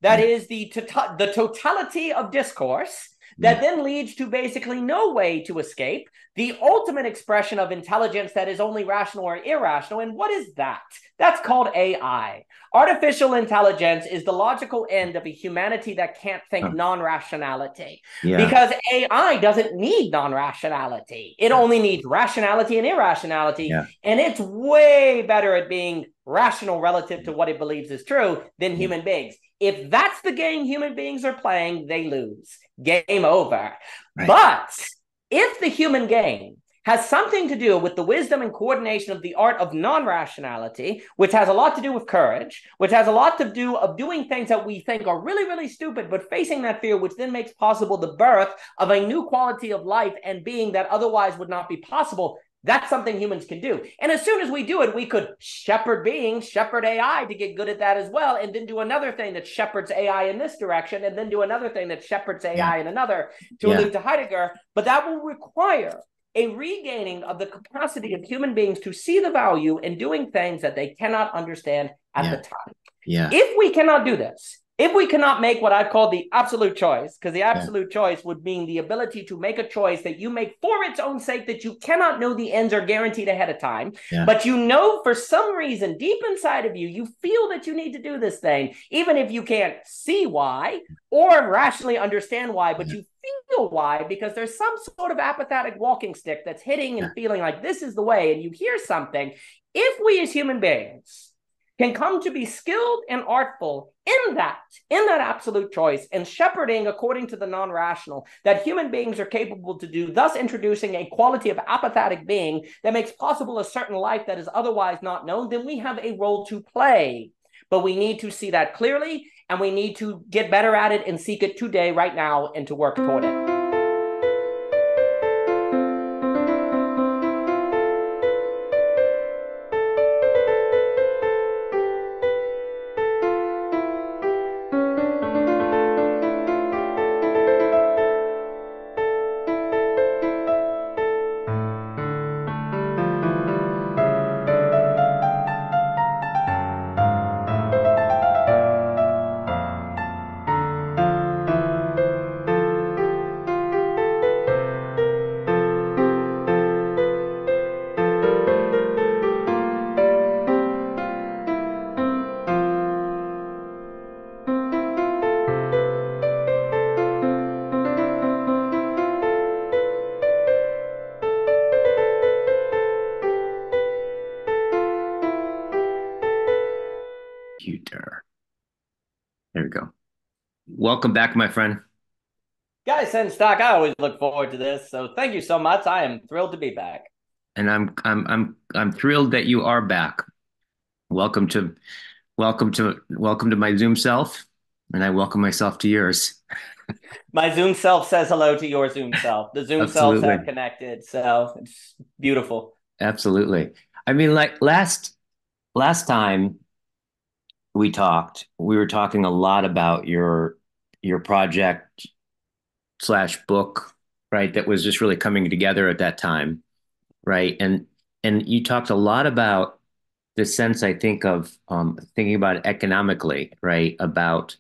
that is the totality of discourse that then leads to basically no way to escape the ultimate expression of intelligence that is only rational or irrational. And what is that? That's called AI. Artificial intelligence is the logical end of a humanity that can't think non-rationality. Because AI doesn't need non-rationality. It only needs rationality and irrationality. And it's way better at being rational relative to what it believes is true than human beings. If that's the game human beings are playing, they lose. Game over. Right. But if the human game has something to do with the wisdom and coordination of the art of non-rationality, which has a lot to do with courage, which has a lot to do of doing things that we think are really, really stupid, but facing that fear, which then makes possible the birth of a new quality of life and being that otherwise would not be possible, that's something humans can do. And as soon as we do it, we could shepherd beings, shepherd AI to get good at that as well, and then do another thing that shepherds AI in this direction, and then do another thing that shepherds AI in another, to allude to Heidegger. But that will require a regaining of the capacity of human beings to see the value in doing things that they cannot understand at the time. If we cannot do this, if we cannot make what I've called the absolute choice, because the absolute choice would mean the ability to make a choice that you make for its own sake, that you cannot know the ends are guaranteed ahead of time, but you know for some reason deep inside of you, you feel that you need to do this thing, even if you can't see why or rationally understand why, but you feel why, because there's some sort of apathetic walking stick that's hitting and feeling like this is the way, and you hear something. If we as human beings can come to be skilled and artful in that absolute choice and shepherding according to the non-rational that human beings are capable to do, thus introducing a quality of apathetic being that makes possible a certain life that is otherwise not known, then we have a role to play. But we need to see that clearly, and we need to get better at it and seek it today, right now, and to work toward it. There we go. Welcome back, my friend. Guys, Sengstock, I always look forward to this, so thank you so much. I am thrilled to be back. And I'm thrilled that you are back. Welcome to my Zoom self, and I welcome myself to yours. My Zoom self says hello to your Zoom self. The Zoom selves have connected, so it's beautiful. Absolutely. I mean, like last time we talked, we were talking a lot about your project / book, right? That was just really coming together at that time, right? And you talked a lot about the sense, I think, of thinking about it economically, right? About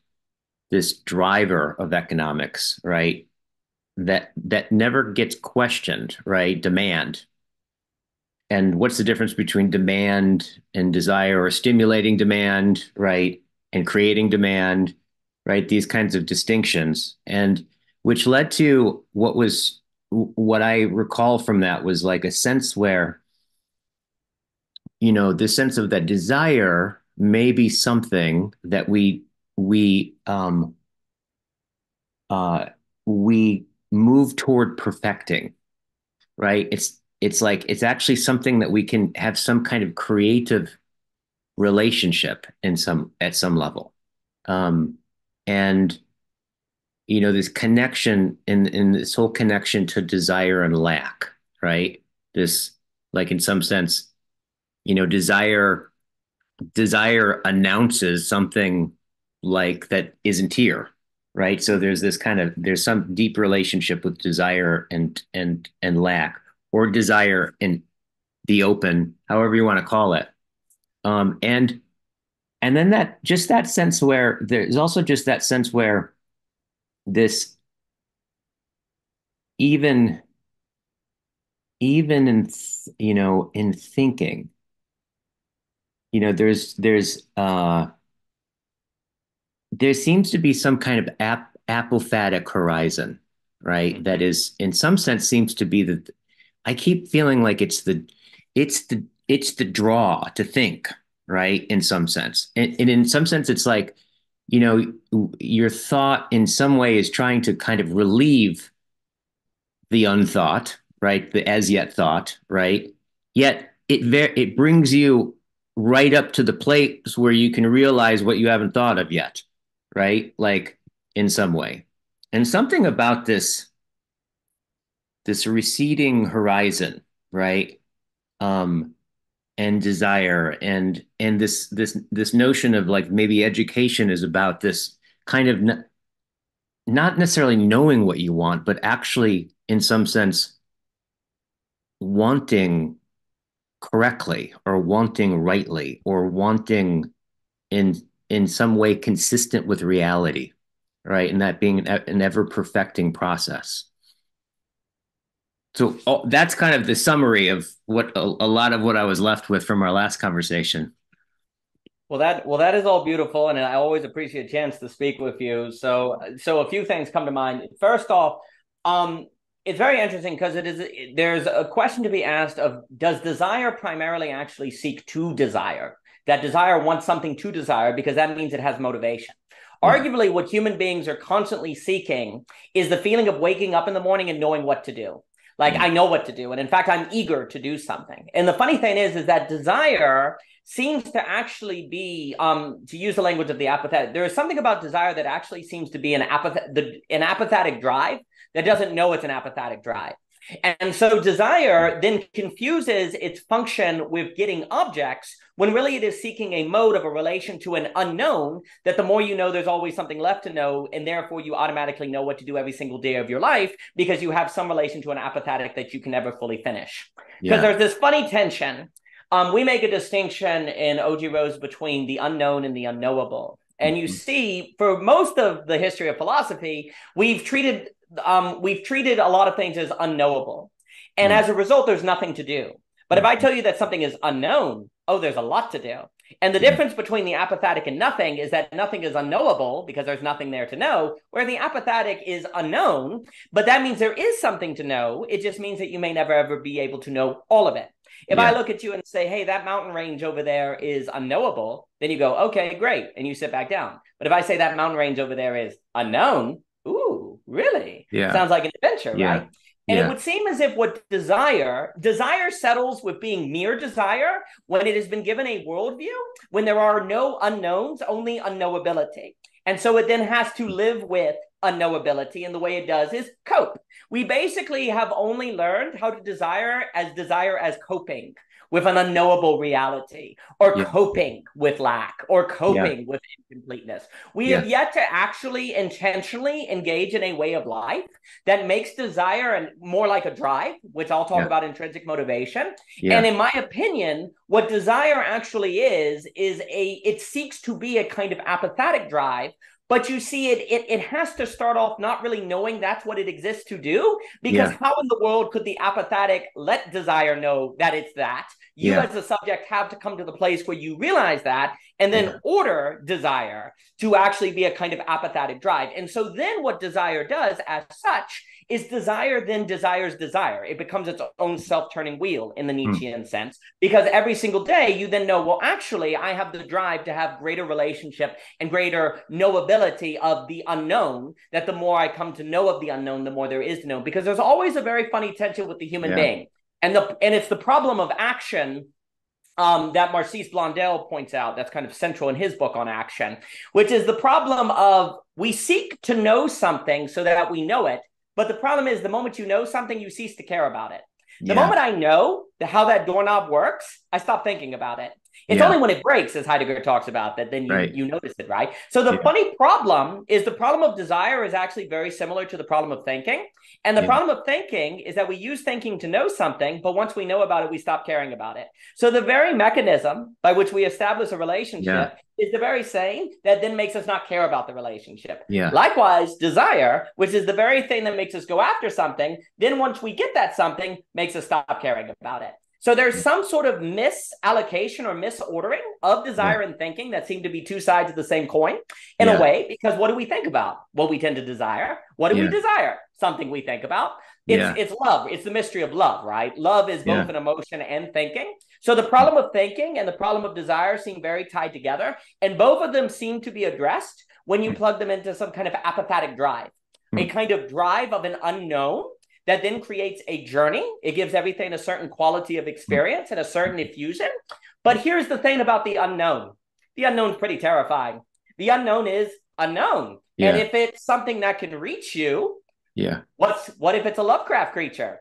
this driver of economics, right? That never gets questioned, right? Demand. And what's the difference between demand and desire, or stimulating demand, right? And creating demand, right? These kinds of distinctions. And which led to what I recall from that was like a sense where, you know, the sense of that desire may be something that we move toward perfecting, right? It's like it's actually something that we can have some kind of creative relationship at some level, and you know, this connection in this whole connection to desire and lack, right? This, like, in some sense, you know, desire announces something like that isn't here, right? So there's some deep relationship with desire and lack, or desire in the open, however you want to call it. And and then that sense where there's also just that sense where this even even in in thinking, there seems to be some kind of apophatic horizon, right? That is, in some sense, seems to be the. I keep feeling like it's the draw to think, right? In some sense, and in some sense, it's like, your thought in some way is trying to kind of relieve the unthought, right? The as yet thought, right? Yet it brings you right up to the place where you can realize what you haven't thought of yet, right? Like, in some way. And something about this receding horizon, right? Um, and desire, and this notion of, like, maybe education is about this kind of not necessarily knowing what you want, but actually, in some sense, wanting correctly, or wanting rightly, or wanting in in some way consistent with reality, right? And that being an ever perfecting process. So, that's kind of the summary of what a lot of what I was left with from our last conversation. Well, that is all beautiful, and I always appreciate a chance to speak with you. So a few things come to mind. First off, um, it's very interesting because there's a question to be asked of, does desire primarily actually seek to desire? That desire wants something to desire because that means it has motivation. Yeah. Arguably, what human beings are constantly seeking is the feeling of waking up in the morning and knowing what to do. Like, Yeah. I know what to do, and in fact, I'm eager to do something. And the funny thing is that desire seems to actually be, to use the language of the apathetic, there is something about desire that actually seems to be an apathetic drive that doesn't know it's an apathetic drive. And so desire then confuses its function with getting objects when really it is seeking a mode of a relation to an unknown, that the more you know, there's always something left to know. And therefore you automatically know what to do every single day of your life because you have some relation to an apathetic that you can never fully finish. Because Yeah. there's this funny tension. We make a distinction in O.G. Rose between the unknown and the unknowable. And you Mhm. see, for most of the history of philosophy, we've treated a lot of things as unknowable. And Mm. as a result, there's nothing to do. But if I Mhm. tell you that something is unknown, oh, there's a lot to do. And the Yeah. difference between the apathetic and nothing is that nothing is unknowable because there's nothing there to know, where the apathetic is unknown, but that means there is something to know. It just means that you may never ever be able to know all of it. If I Yeah. look at you and say, hey, that mountain range over there is unknowable, then you go, okay, great. And you sit back down. But if I say that mountain range over there is unknown, ooh, really? Yeah. Sounds like an adventure, Yeah. right? And it Yeah. would seem as if what desire settles with being mere desire when it has been given a worldview, when there are no unknowns, only unknowability. And so it then has to live with unknowability. And the way it does is cope. We basically have only learned how to desire as coping with an unknowable reality, or Yeah. coping with lack, or Yeah. coping with incompleteness. We Yeah. have yet to actually intentionally engage in a way of life that makes desire and more like a drive, which I'll talk Yeah. about intrinsic motivation. And Yeah. in my opinion, what desire actually is it seeks to be a kind of apathetic drive. But you see, it has to start off not really knowing that's what it exists to do, because Yeah. how in the world could the apathetic let desire know that it's that? You Yeah. as a subject have to come to the place where you realize that and then Yeah. order desire to actually be a kind of apathetic drive. And so then what desire does as such is desire then desires desire. It becomes its own self-turning wheel in the Mm. Nietzschean sense, because every single day you then know, well, actually, I have the drive to have greater relationship and greater knowability of the unknown, that the more I come to know of the unknown, the more there is to know, because there's always a very funny tension with the human Yeah. being. And it's the problem of action, that Marcis Blondel points out, that's kind of central in his book on action, which is the problem of we seek to know something so that we know it. But the problem is the moment you know something, you cease to care about it. The Yeah. moment I know how that doorknob works, I stop thinking about it. It's Yeah. only when it breaks, as Heidegger talks about, that then you Right. you notice it, right? So the Yeah. funny problem is the problem of desire is actually very similar to the problem of thinking. And the Yeah. problem of thinking is that we use thinking to know something, but once we know about it, we stop caring about it. So the very mechanism by which we establish a Yeah. relationship is the very same that then makes us not care about the relationship. Yeah. Likewise, desire, which is the very thing that makes us go after something, then once we get that something, makes us stop caring about it. So there's some sort of misallocation or misordering of Yeah. desire and thinking that seem to be two sides of the same coin in a Yeah. way, because what do we think about? What we tend to desire. What do we Yeah. desire? Something we think about. Yeah. It's love. It's the mystery of love, right? Love is both Yeah. an emotion and thinking. So the problem of thinking and the problem of desire seem very tied together, and both of them seem to be addressed when you plug them into some kind of apophatic drive, a kind of drive of an unknown that then creates a journey. It gives everything a certain quality of experience and a certain effusion. But here's the thing about the unknown. The unknown's pretty terrifying. The unknown is unknown. And Yeah. if it's something that can reach you, Yeah. what if it's a Lovecraft creature?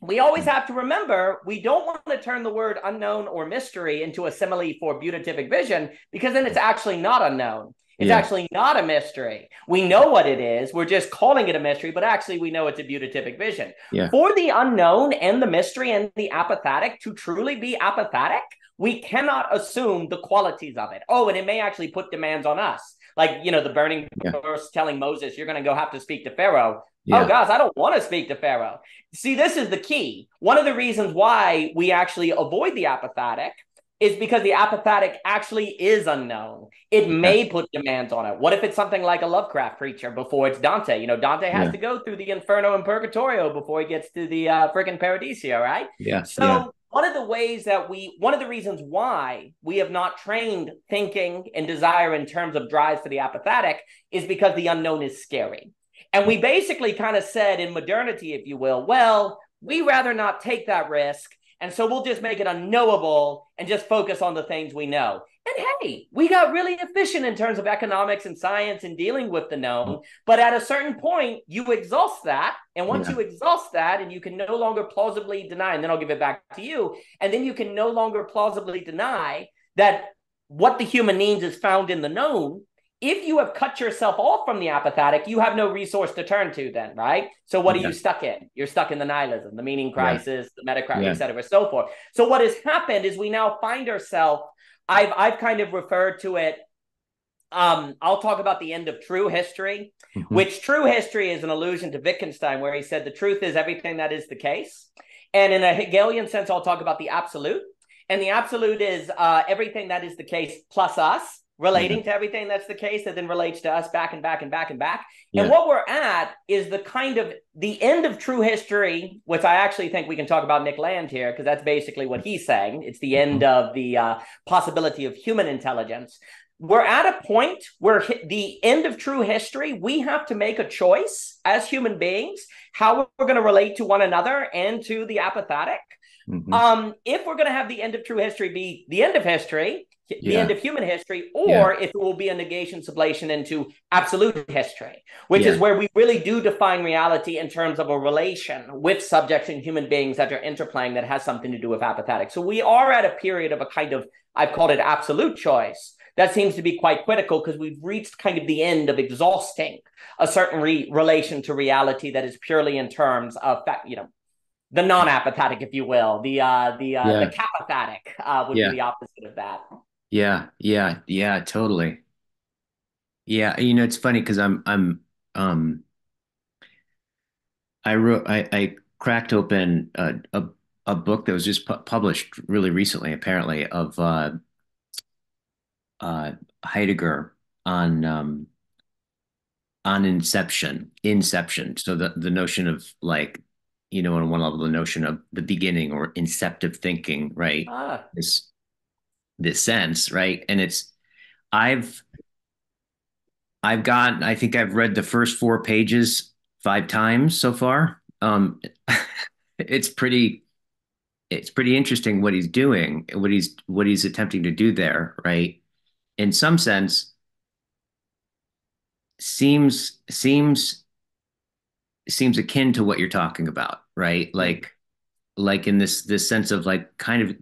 We always have to remember we don't want to turn the word unknown or mystery into a simile for beatific vision, because then it's actually not unknown. It's Yeah. actually not a mystery. We know what it is. We're just calling it a mystery, but actually we know it's a beatific vision. Yeah. For the unknown and the mystery and the apophatic to truly be apophatic, we cannot assume the qualities of it. Oh, and it may actually put demands on us. Like, the burning Yeah. bush telling Moses, you're going to go have to speak to Pharaoh. Oh, Yeah. gosh, I don't want to speak to Pharaoh. See, this is the key. One of the reasons why we actually avoid the apophatic is because the apophatic actually is unknown. It Yeah. may put demands on it. What if it's something like a Lovecraft creature before it's Dante? Dante has Yeah. to go through the Inferno and Purgatorio before he gets to the freaking Paradiso, right? Yeah. Yeah. So one of the reasons why we have not trained thinking and desire in terms of drives for the apophatic is because the unknown is scary. And we basically kind of said in modernity, if you will, well, we rather not take that risk. And so we'll just make it unknowable and just focus on the things we know. And hey, we got really efficient in terms of economics and science and dealing with the known. But at a certain point, you exhaust that. And once Yeah. you exhaust that and you can no longer plausibly deny, and then I'll give it back to you, and then you can no longer plausibly deny that what the human needs is found in the known. If you have cut yourself off from the apophatic, you have no resource to turn to then, right? So what are Yeah. you stuck in? You're stuck in the nihilism, the meaning Yeah. crisis, the meta crisis, Yeah. et cetera, so forth. So what has happened is we now find ourselves, I've kind of referred to it, I'll talk about the end of true history, Mhm. which true history is an allusion to Wittgenstein, where he said the truth is everything that is the case. And in a Hegelian sense, I'll talk about the absolute. And the absolute is everything that is the case plus us, relating to everything that's the case that then relates to us back and back and back and back. And Yeah. what we're at is the end of true history, which I actually think we can talk about Nick Land here, because that's basically what he's saying. It's the end of the possibility of human intelligence. We're at a point where the end of true history, we have to make a choice as human beings, how we're going to relate to one another and to the apophatic. If we're going to have the end of true history be the end of history, the end Yeah. of human history, Yeah. or if it will be a negation sublation into absolute history, which Yeah. is where we really do define reality in terms of a relation with subjects and human beings that are interplaying that has something to do with apophatic. So we are at a period of a kind of, I've called it absolute choice. That seems to be quite critical because we've reached kind of the end of exhausting a certain relation to reality that is purely in terms of, the non-apophatic, if you will, the Yeah. capophatic would be Yeah. the opposite of that. Yeah. Yeah. Yeah. Totally. Yeah. It's funny because um, I cracked open a book that was just published really recently, apparently, of uh, Heidegger on inception. So the notion of like, on one level, the notion of the beginning or inceptive thinking, right? Ah, This sense, right? And I've I think I've read the first 4 pages 5 times so far. It's pretty it's pretty interesting what he's doing, what he's attempting to do there, right? In some sense, seems akin to what you're talking about, right? Like in this sense of like kind of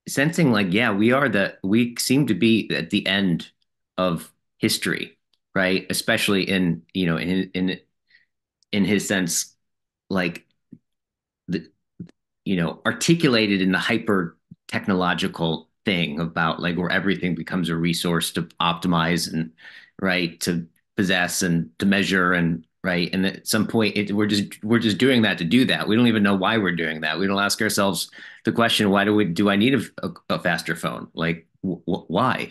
sensing like, yeah, we seem to be at the end of history, right? Especially in his sense, like the articulated in the hyper technological thing about like where everything becomes a resource to optimize and right to possess and to measure and right. And at some point we're just doing that to do that. We don't even know why we're doing that. We don't ask ourselves the question, why do I need a faster phone? Like why?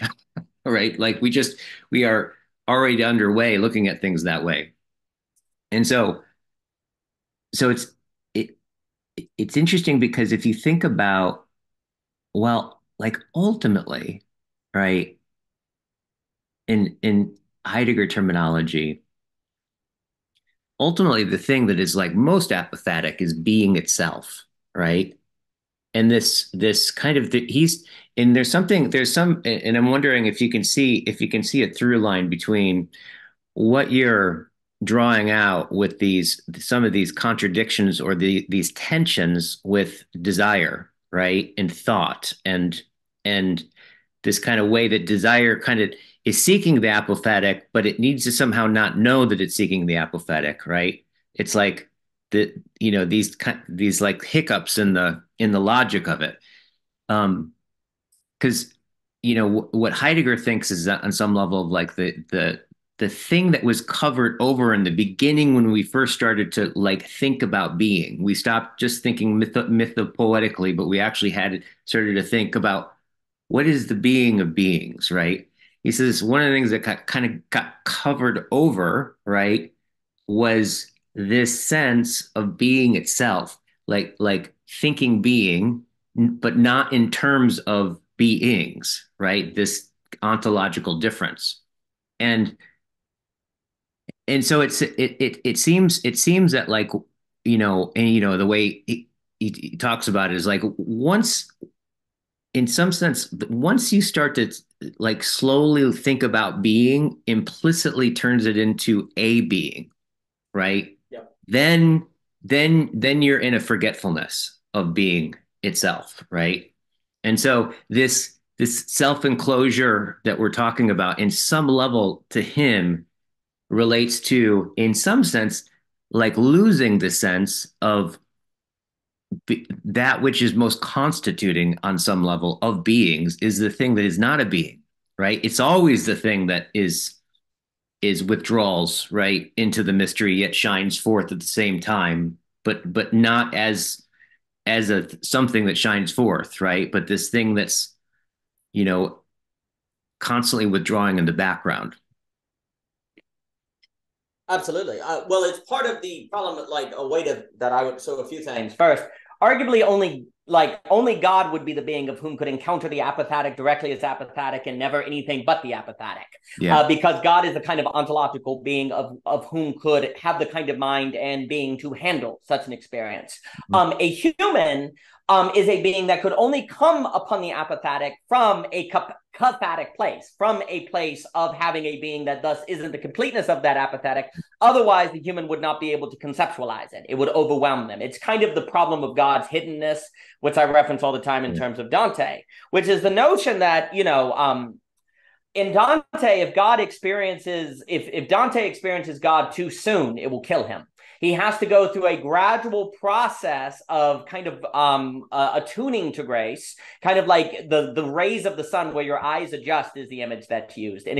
Right? Like we are already underway looking at things that way. And so it it's interesting because if you think about, well, like ultimately, right, in Heidegger terminology, ultimately the thing that is like most apathetic is being itself, right? And this kind of he's and there's some, and I'm wondering if you can see a through line between what you're drawing out with these some of these contradictions or these tensions with desire, right, and thought, and this kind of way that desire kind of is seeking the apathetic, but it needs to somehow not know that it's seeking the apathetic, right? It's like the these like hiccups in the logic of it. Because what Heidegger thinks is that on some level of like the thing that was covered over in the beginning when we first started to like think about being. We stopped just thinking mythopoetically, but we actually had started to think about what is the being of beings, right? He says one of the things that kind of got covered over, right, was this sense of being itself, like thinking being, but not in terms of beings, right? This ontological difference. And so it seems that like the way he talks about it is like once in some sense once you start to like slowly think about being implicitly turns it into a being, right? Yep. Then you're in a forgetfulness of being itself, right? And so this self-enclosure that we're talking about in some level to him relates to, in some sense, like losing the sense of that which is most constituting on some level of beings is the thing that is not a being, right? It's always the thing that is withdrawals right into the mystery yet shines forth at the same time, but not as a something that shines forth, right? But this thing that's you know constantly withdrawing in the background. Absolutely. Well, it's part of the problem. Like a way to that I would so a few things. First, arguably only God would be the being of whom could encounter the apathetic directly as apathetic and never anything but the apathetic. Yeah. Because God is the kind of ontological being of whom could have the kind of mind and being to handle such an experience. A human is a being that could only come upon the apathetic from a cathartic place, from a place of having a being that thus isn't the completeness of that apathetic. Otherwise, the human would not be able to conceptualize it. It would overwhelm them. It's kind of the problem of God's hiddenness, which I reference all the time in terms of Dante, which is the notion that, in Dante, if Dante experiences God too soon, it will kill him. He has to go through a gradual process of kind of attuning to grace, kind of like the rays of the sun where your eyes adjust is the image that's used. And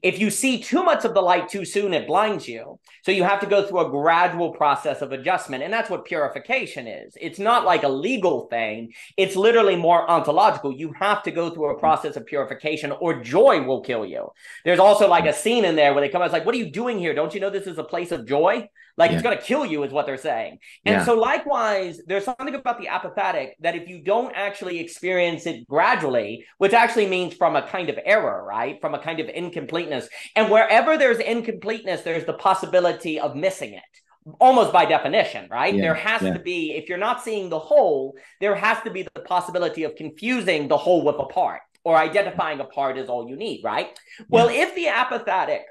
if you see too much of the light too soon, it blinds you. So you have to go through a gradual process of adjustment. And that's what purification is. It's not like a legal thing. It's literally more ontological. You have to go through a process of purification or joy will kill you. There's also like a scene in there where they come out, it's like, what are you doing here? Don't you know this is a place of joy? Like it's going to kill you is what they're saying. And so likewise, there's something about the apathetic that if you don't actually experience it gradually, which actually means from a kind of error, right? From a kind of incompleteness. And wherever there's incompleteness, there's the possibility of missing it. Almost by definition, right? There has to be, if you're not seeing the whole, there has to be the possibility of confusing the whole with a part, or identifying a part is all you need, right? Well, if the apathetic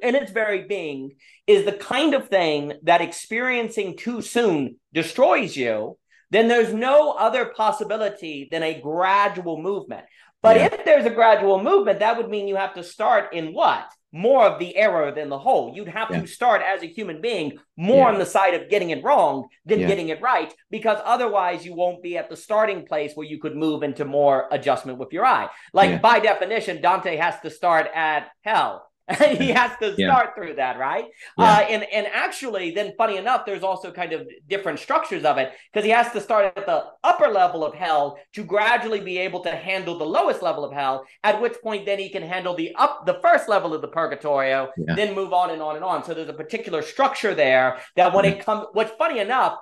in its very being is the kind of thing that experiencing too soon destroys you, then there's no other possibility than a gradual movement. But if there's a gradual movement, that would mean you have to start in what? More of the error than the whole. You'd have to start as a human being more on the side of getting it wrong than getting it right, because otherwise you won't be at the starting place where you could move into more adjustment with your eye. Like by definition, Dante has to start at hell. He has to start through that, right? And actually, then funny enough, there's also kind of different structures of it, because he has to start at the upper level of hell to gradually be able to handle the lowest level of hell, at which point then he can handle the first level of the purgatorio, then move on and on and on. So there's a particular structure there that when it comes, what's funny enough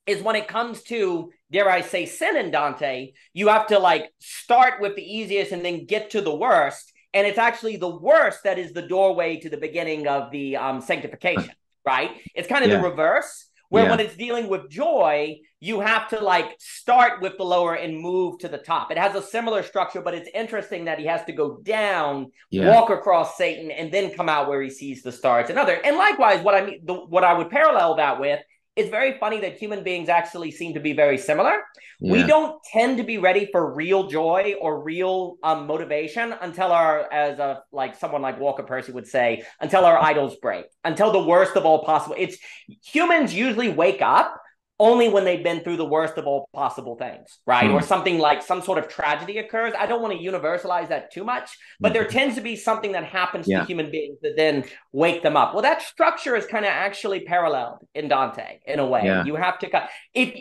is when it comes to, dare I say, sin in Dante, you have to like start with the easiest and then get to the worst. And it's actually the worst that is the doorway to the beginning of the sanctification, right? It's kind of the reverse, where when it's dealing with joy, you have to like start with the lower and move to the top. It has a similar structure, but it's interesting that he has to go down, walk across Satan, and then come out where he sees the stars and other. And likewise, what I would parallel that with, it's very funny that human beings actually seem to be very similar. We don't tend to be ready for real joy or real motivation until someone like Walker Percy would say, until our idols break, until the worst of all possible. Humans usually wake up only when they've been through the worst of all possible things, right? Or something like some sort of tragedy occurs. I don't want to universalize that too much, but there tends to be something that happens to human beings that then wake them up. Well, that structure is kind of actually paralleled in Dante in a way. You have to,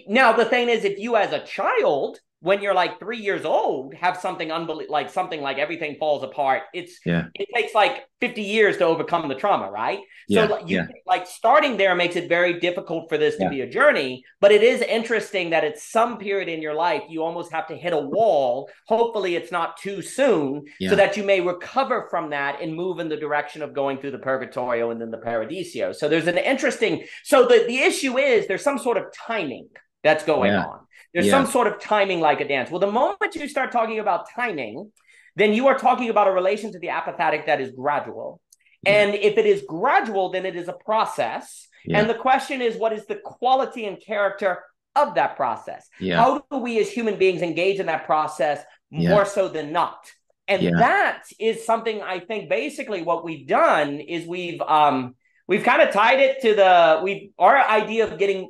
now the thing is, if you as a child, when you're like 3 years old, have something like something like everything falls apart, it takes like 50 years to overcome the trauma, right? So like starting there makes it very difficult for this to be a journey, but it is interesting that at some period in your life, you almost have to hit a wall. Hopefully it's not too soon, so that you may recover from that and move in the direction of going through the Purgatorio and then the Paradiso. So there's an interesting, so the issue is there's some sort of timing that's going on. There's some sort of timing like a dance. Well, the moment you start talking about timing, then you are talking about a relation to the apathic that is gradual. And if it is gradual, then it is a process. And the question is, what is the quality and character of that process? How do we as human beings engage in that process more so than not? And that is something I think basically what we've done is we've kind of tied it to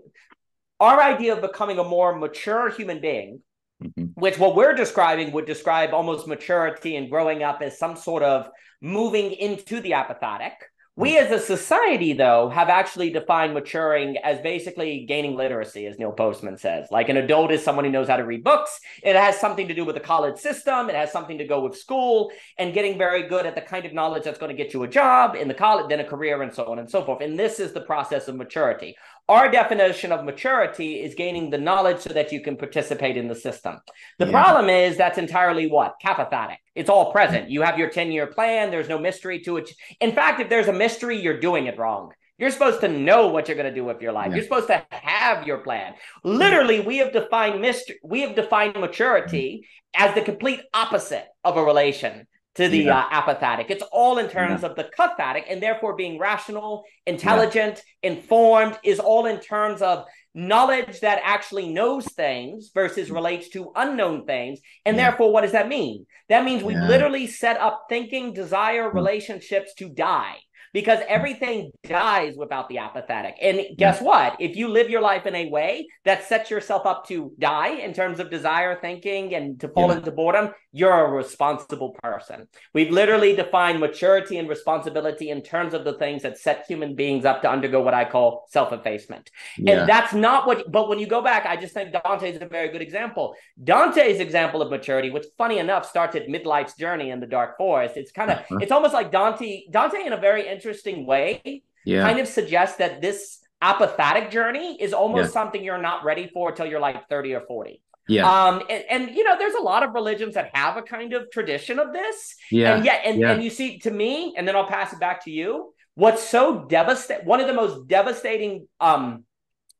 our idea of becoming a more mature human being, which what we're describing would describe almost maturity and growing up as some sort of moving into the apathic. We as a society, though, have actually defined maturing as basically gaining literacy, as Neil Postman says. Like an adult is someone who knows how to read books. It has something to do with the college system. It has something to go with school and getting very good at the kind of knowledge that's going to get you a job in the college, then a career, and so on and so forth. And this is the process of maturity. Our definition of maturity is gaining the knowledge so that you can participate in the system. The problem is that's entirely what? Capathatic. It's all present. You have your 10-year plan. There's no mystery to it. In fact, if there's a mystery, you're doing it wrong. You're supposed to know what you're going to do with your life. You're supposed to have your plan. Literally, we have defined maturity as the complete opposite of a relation to the apathic. It's all in terms of the cathatic, and therefore being rational, intelligent, informed is all in terms of knowledge that actually knows things versus relates to unknown things. And therefore, what does that mean? That means we literally set up thinking, desire, relationships to die. Because everything dies without the apathetic. And guess what? If you live your life in a way that sets yourself up to die in terms of desire, thinking, and to fall into boredom, you're a responsible person. We've literally defined maturity and responsibility in terms of the things that set human beings up to undergo what I call self-effacement. And that's not what, but when you go back, I just think Dante is a very good example. Dante's example of maturity, which funny enough starts at midlife's journey in the dark forest. It's kind of, it's almost like Dante in a very interesting way kind of suggests that this apathic journey is almost something you're not ready for until you're like 30 or 40. And you know, there's a lot of religions that have a kind of tradition of this. And you see, to me, and then I'll pass it back to you, what's so devastating, one of the most devastating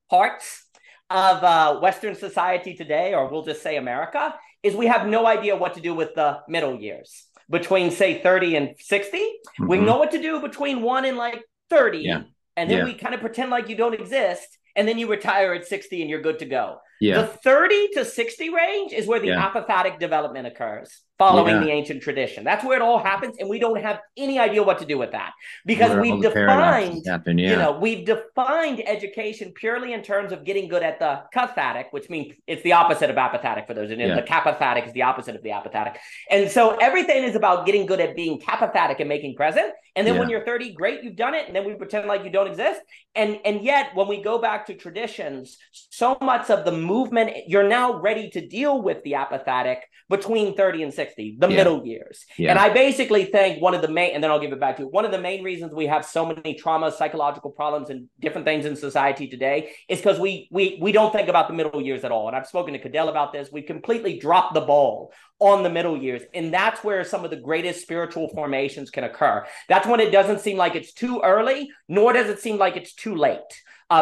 parts of Western society today, or we'll just say America, is we have no idea what to do with the middle years. Between, say, 30 and 60. We know what to do between 1 and like 30. And then we kind of pretend like you don't exist. And then you retire at 60 and you're good to go. The 30 to 60 range is where the apathic development occurs. following Yeah. the ancient tradition. That's where it all happens, and we don't have any idea what to do with that because Where all we've the paradoxes defined, happen. you Yeah. know, we've defined education purely in terms of getting good at the cathatic, which means it's the opposite of apathetic for those. The Yeah. capathatic is the opposite of the apathetic. And so everything is about getting good at being capathatic and making present. And then when Yeah. you're 30, great, you've done it. And then we pretend like you don't exist. And yet, when we go back to traditions, so much of the movement, you're now ready to deal with the apathetic between 30 and 60, the Yeah. middle years. And Yeah. I basically think one of the main, and then I'll give it back to you, one of the main reasons we have so many traumas, psychological problems, and different things in society today is because we don't think about the middle years at all. And I've spoken to Cadell about this. We completely dropped the ball on the middle years. And that's where some of the greatest spiritual formations can occur. That's when it doesn't seem like it's too early, nor does it seem like it's too late.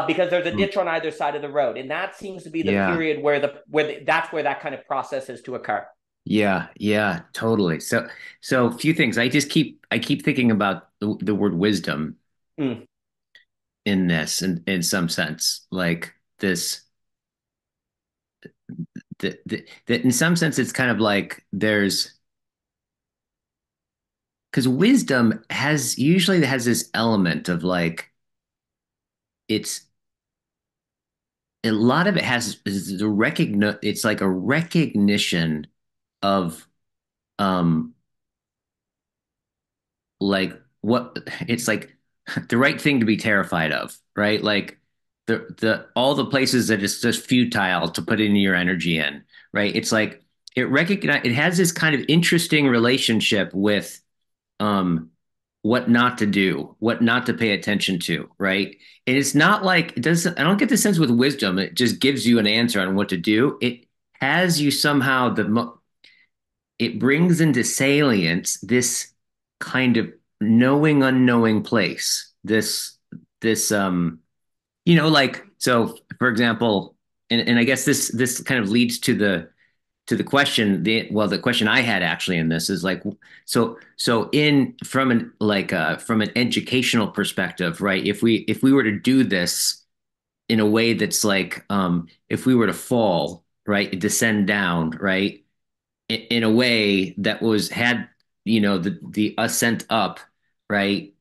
Because there's a Mm. ditch on either side of the road, and that seems to be the Yeah. period that's where that kind of process is to occur. Yeah. Yeah. Totally. So a few things. I keep thinking about the word wisdom Mm. in this, in some sense, like this. That in some sense, it's kind of like there's because wisdom has usually has this element of like it's a lot of it has is the recognition. It's like a recognition of um like what it's like the right thing to be terrified of, right? Like the all the places that it's just futile to put in your energy in, right? It's like it has this kind of interesting relationship with um what not to do, what not to pay attention to, right? And it's not like it doesn't I don't get the sense with wisdom it just gives you an answer on what to do. It has you somehow it brings into salience this kind of knowing unknowing place. This like so for example, and I guess this kind of leads to the question the question I had actually in this is like so in from an educational perspective, right? If we were to do this in a way that's like if we were to fall, right, descend down, right, in a way that was had the ascent up, right,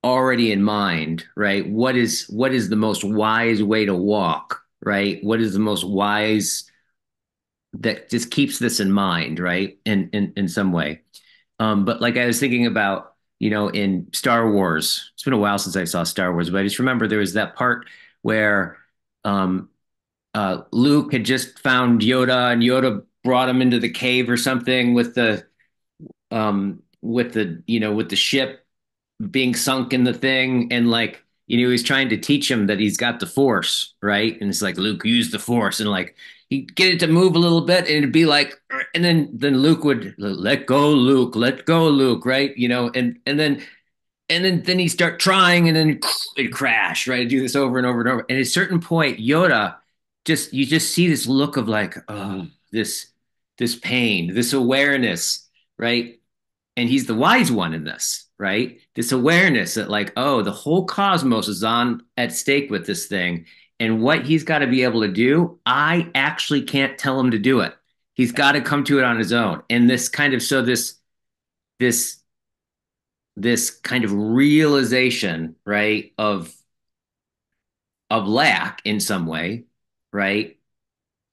already in mind, right? What is the most wise way to walk, right? What is the most wise that just keeps this in mind, right? In some way. But like I was thinking about, in Star Wars, it's been a while since I saw Star Wars, but I just remember there was that part where um, Luke had just found Yoda, and Yoda brought him into the cave or something with the ship being sunk in the thing, and like he's trying to teach him that he's got the force, right? And it's like, Luke, use the force, and like you get it to move a little bit, and it'd be like, and then Luke would let go, Luke, right? And then he'd start trying, and then it'd crash, right? Do this over and over and over. And at a certain point, Yoda you just see this look of like, oh, this pain, this awareness, right? And he's the wise one in this, right? This awareness that like, oh, the whole cosmos is on at stake with this thing, and what he's got to be able to do, I actually can't tell him to do it. He's got to come to it on his own. And this kind of so this this kind of realization, right, of lack in some way, right?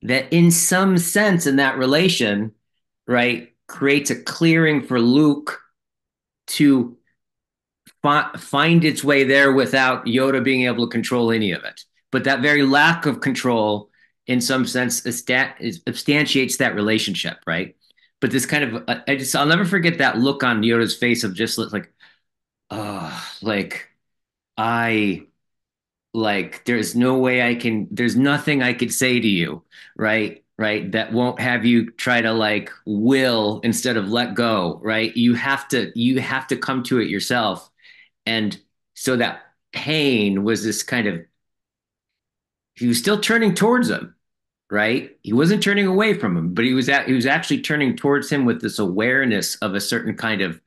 That in some sense in that relation, right, creates a clearing for Luke to find its way there without Yoda being able to control any of it. But that very lack of control, in some sense, substantiates that relationship, right? But this kind of, I'll never forget that look on Yoda's face of just like, oh, like I, there's no way there's nothing I could say to you, right? Right. That won't have you try to like will instead of let go, right? You have to come to it yourself. And so that pain was this kind of, he was still turning towards him, right? He wasn't turning away from him, but he was actually turning towards him with this awareness of a certain kind of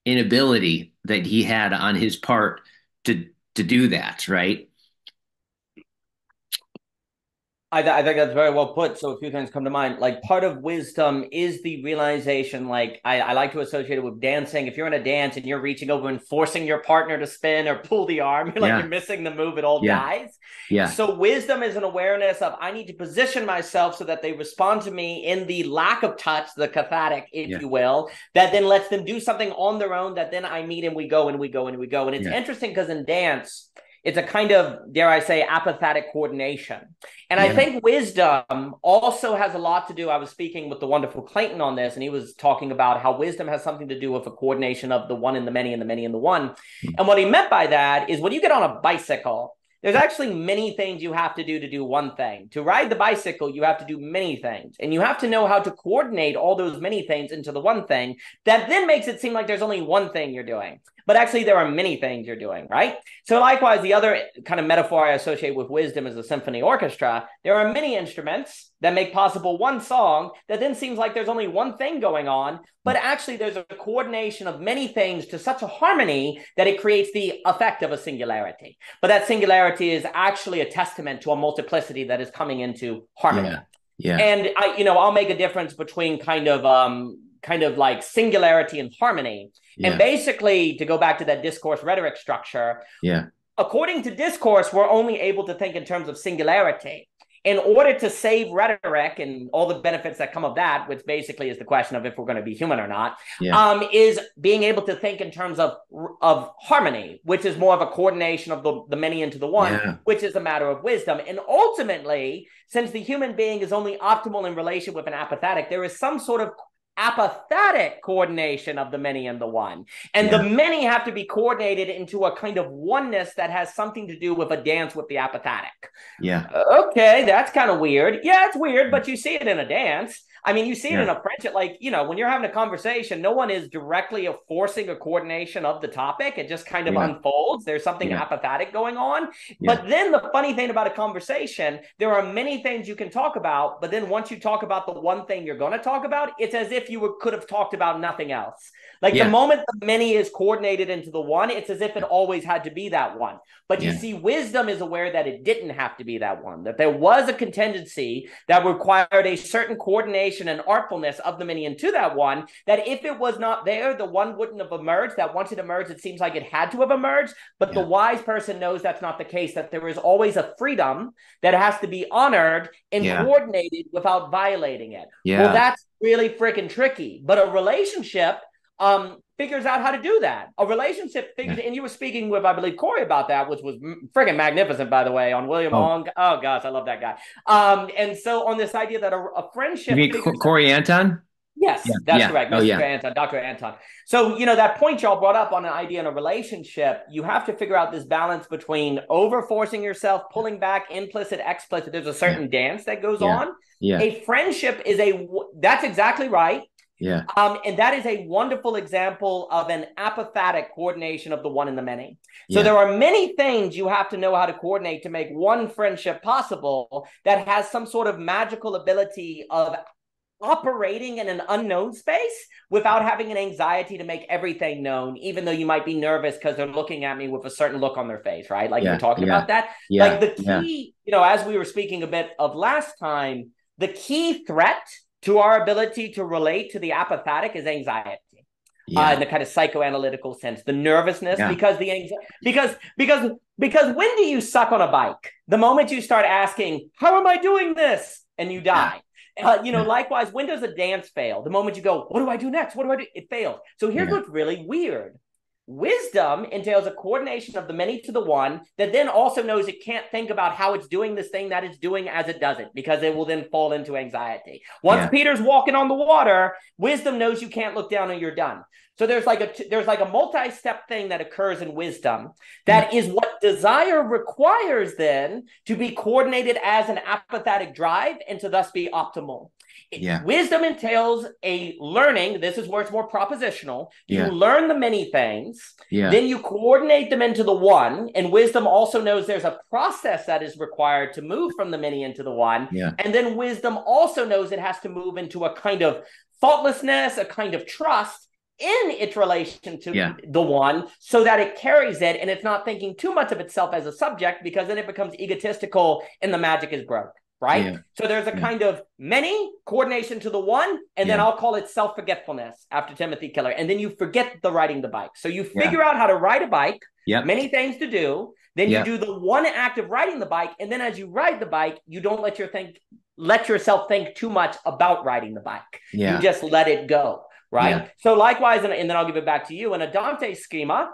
inability that he had on his part to do that, right? I think that's very well put. So a few things come to mind. Like part of wisdom is the realization, like I like to associate it with dancing. If you're in a dance and you're reaching over and forcing your partner to spin or pull the arm, you're like Yeah. you're missing the move, it all Yeah. dies. Yeah. So wisdom is an awareness of I need to position myself so that they respond to me in the lack of touch, the cathartic, if Yeah. you will, that then lets them do something on their own that then I meet and we go and we go and we go. And it's Yeah. interesting because in dance, it's a kind of, dare I say, apathetic coordination. And I Yeah. think wisdom also has a lot to do. I was speaking with the wonderful Clayton on this, and he was talking about how wisdom has something to do with a coordination of the one and the many and the many and the one. And what he meant by that is when you get on a bicycle, there's actually many things you have to do one thing. To ride the bicycle, you have to do many things. And you have to know how to coordinate all those many things into the one thing that then makes it seem like there's only one thing you're doing. But actually, there are many things you're doing, right? So likewise, the other kind of metaphor I associate with wisdom is a symphony orchestra. There are many instruments that make possible one song that then seems like there's only one thing going on, but actually there's a coordination of many things to such a harmony that it creates the effect of a singularity. But that singularity is actually a testament to a multiplicity that is coming into harmony. Yeah. And I'll make a difference between kind of like singularity and harmony. Yeah. And basically, to go back to that discourse rhetoric structure, Yeah. according to discourse, we're only able to think in terms of singularity. In order to save rhetoric and all the benefits that come of that, which basically is the question of if we're going to be human or not, is being able to think in terms of harmony, which is more of a coordination of the many into the one, which is a matter of wisdom. And ultimately, since the human being is only optimal in relation with an apathetic, there is some sort of apathetic coordination of the many and the one. And the many have to be coordinated into a kind of oneness that has something to do with a dance with the apathetic. Yeah. Okay, that's kind of weird. Yeah, it's weird, but you see it in a dance. I mean, you see it in a friendship, like, when you're having a conversation, no one is directly forcing a coordination of the topic. It just kind of unfolds. There's something apathetic going on. But then the funny thing about a conversation, there are many things you can talk about, but then once you talk about the one thing you're going to talk about, it's as if you could have talked about nothing else. Like the moment the many is coordinated into the one, it's as if it always had to be that one. But you see, wisdom is aware that it didn't have to be that one, that there was a contingency that required a certain coordination and artfulness of the many into that one, that if it was not there, the one wouldn't have emerged. That once it emerged, it seems like it had to have emerged. But the wise person knows that's not the case, that there is always a freedom that has to be honored and coordinated without violating it. Well, that's really freaking tricky. But a relationship figures out how to do that. A relationship figures, and you were speaking with, I believe, Corey about that, which was freaking magnificent, by the way, on William Ong. Oh, gosh, I love that guy. And so on this idea that a friendship... You mean Corey Anton? Yes, that's correct. Mr. Anton, Dr. Anton. So, that point y'all brought up on an idea in a relationship, you have to figure out this balance between over-forcing yourself, pulling back, implicit, explicit. There's a certain dance that goes on. A friendship is that's exactly right. Yeah. And that is a wonderful example of an apophatic coordination of the one and the many. So there are many things you have to know how to coordinate to make one friendship possible that has some sort of magical ability of operating in an unknown space without having an anxiety to make everything known, even though you might be nervous because they're looking at me with a certain look on their face, right? Like you were talking about that. Like the key, as we were speaking a bit of last time, the key threat to our ability to relate to the apophatic is anxiety. In the kind of psychoanalytical sense, the nervousness, because the anxiety, because when do you suck on a bike? The moment you start asking, how am I doing this? And you die. Likewise, when does a dance fail? The moment you go, what do I do next? What do I do? It fails. So here's what's really weird. Wisdom entails a coordination of the many to the one that then also knows it can't think about how it's doing this thing that it's doing as it does it, because it will then fall into anxiety. Once Peter's walking on the water, wisdom knows you can't look down and you're done. So there's like a multi-step thing that occurs in wisdom that is what desire requires then to be coordinated as an apathetic drive and to thus be optimal. Wisdom entails a learning. This is where it's more propositional. You learn the many things, then you coordinate them into the one. And wisdom also knows there's a process that is required to move from the many into the one. And then wisdom also knows it has to move into a kind of thoughtlessness, a kind of trust in its relation to the one, so that it carries it and it's not thinking too much of itself as a subject, because then it becomes egotistical and the magic is broke. right? Yeah. So there's a Yeah. kind of many coordination to the one, and then Yeah. I'll call it self-forgetfulness after Timothy Keller. And then you forget the riding the bike. So you Yeah. figure out how to ride a bike, Yep. many things to do. Then you Yep. do the one act of riding the bike, and then as you ride the bike, you don't let yourself think too much about riding the bike. You Yeah. just let it go, Yeah. right? So likewise, and then I'll give it back to you. In a Dante schema,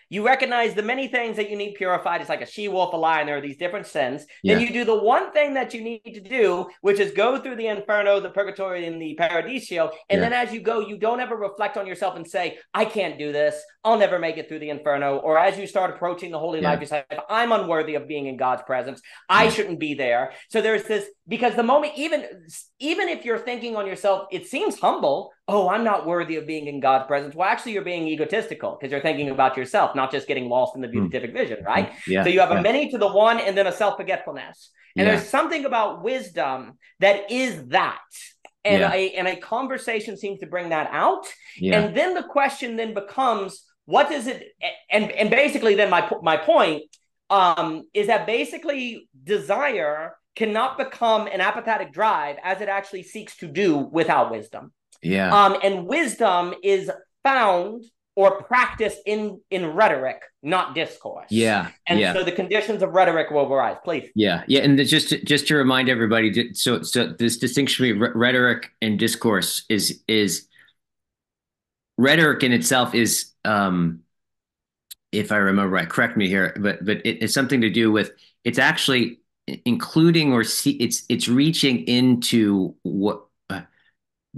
you recognize the many things that you need purified. It's like a she-wolf, a lion. There are these different sins. Then Yeah. you do the one thing that you need to do, which is go through the inferno, the purgatory, and the paradiso. And Yeah. then as you go, you don't ever reflect on yourself and say, I can't do this. I'll never make it through the inferno. Or as you start approaching the holy life, you say, I'm unworthy of being in God's presence. I shouldn't be there. So there's this, because the moment, even if you're thinking on yourself, it seems humble. Oh, I'm not worthy of being in God's presence. Well, actually, you're being egotistical because you're thinking about yourself, not just getting lost in the beatific vision, right? Yeah. So you have a Yeah. many to the one and then a self-forgetfulness. And Yeah. there's something about wisdom that is that. And, Yeah. a conversation seems to bring that out. Yeah. And then the question then becomes, what does it, and basically then my point is that basically desire cannot become an apophatic drive as it actually seeks to do without wisdom. Yeah. And wisdom is found or practiced in rhetoric, not discourse. Yeah. And Yeah. so the conditions of rhetoric will arise. Please. Yeah. Yeah. And just to remind everybody, so this distinction between rhetoric and discourse is rhetoric in itself is, if I remember right, correct me here, but it's something to do with, it's actually including or it's reaching into what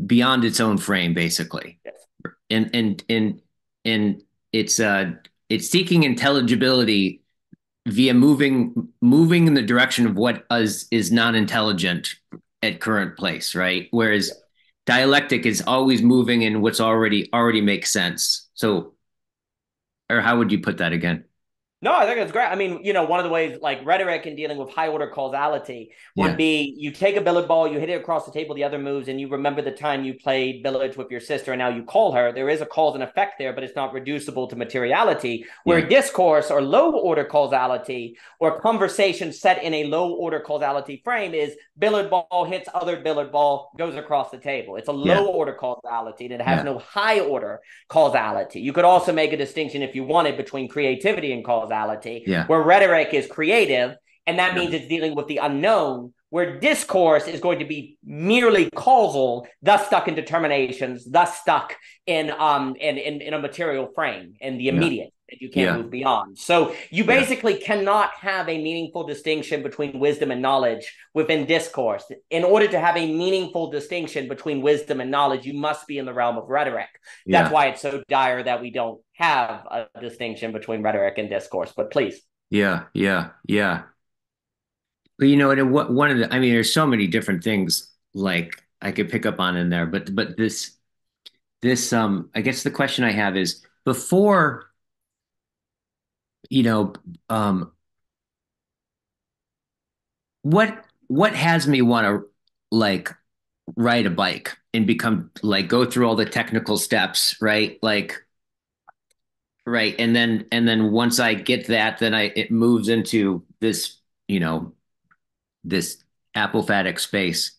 beyond its own frame, basically. Yes. And it's seeking intelligibility via moving in the direction of what is non-intelligent at current place, right? Whereas dialectic is always moving in what's already makes sense. So, or how would you put that again? No, I think it's great. I mean, one of the ways like rhetoric and dealing with high order causality would be you take a billiard ball, you hit it across the table, the other moves, and you remember the time you played billiards with your sister and now you call her. There is a cause and effect there, but it's not reducible to materiality. Where discourse or low order causality or conversation set in a low order causality frame is billiard ball hits other billiard ball, goes across the table. It's a low order causality and it has no high order causality. You could also make a distinction if you wanted between creativity and causality. Where rhetoric is creative, and that means it's dealing with the unknown, where discourse is going to be merely causal, thus stuck in determinations, thus stuck in a material frame, in the immediate that you can't move beyond. So you basically cannot have a meaningful distinction between wisdom and knowledge within discourse. In order to have a meaningful distinction between wisdom and knowledge, you must be in the realm of rhetoric. That's why it's so dire that we don't have a distinction between rhetoric and discourse. But please. Yeah. But one of the, I mean, there's so many different things like I could pick up on in there, but this I guess the question I have is before, you know, um, what has me want to like ride a bike and become like go through all the technical steps, right? Like, right, and then once I get that, then it moves into this, this apophatic space.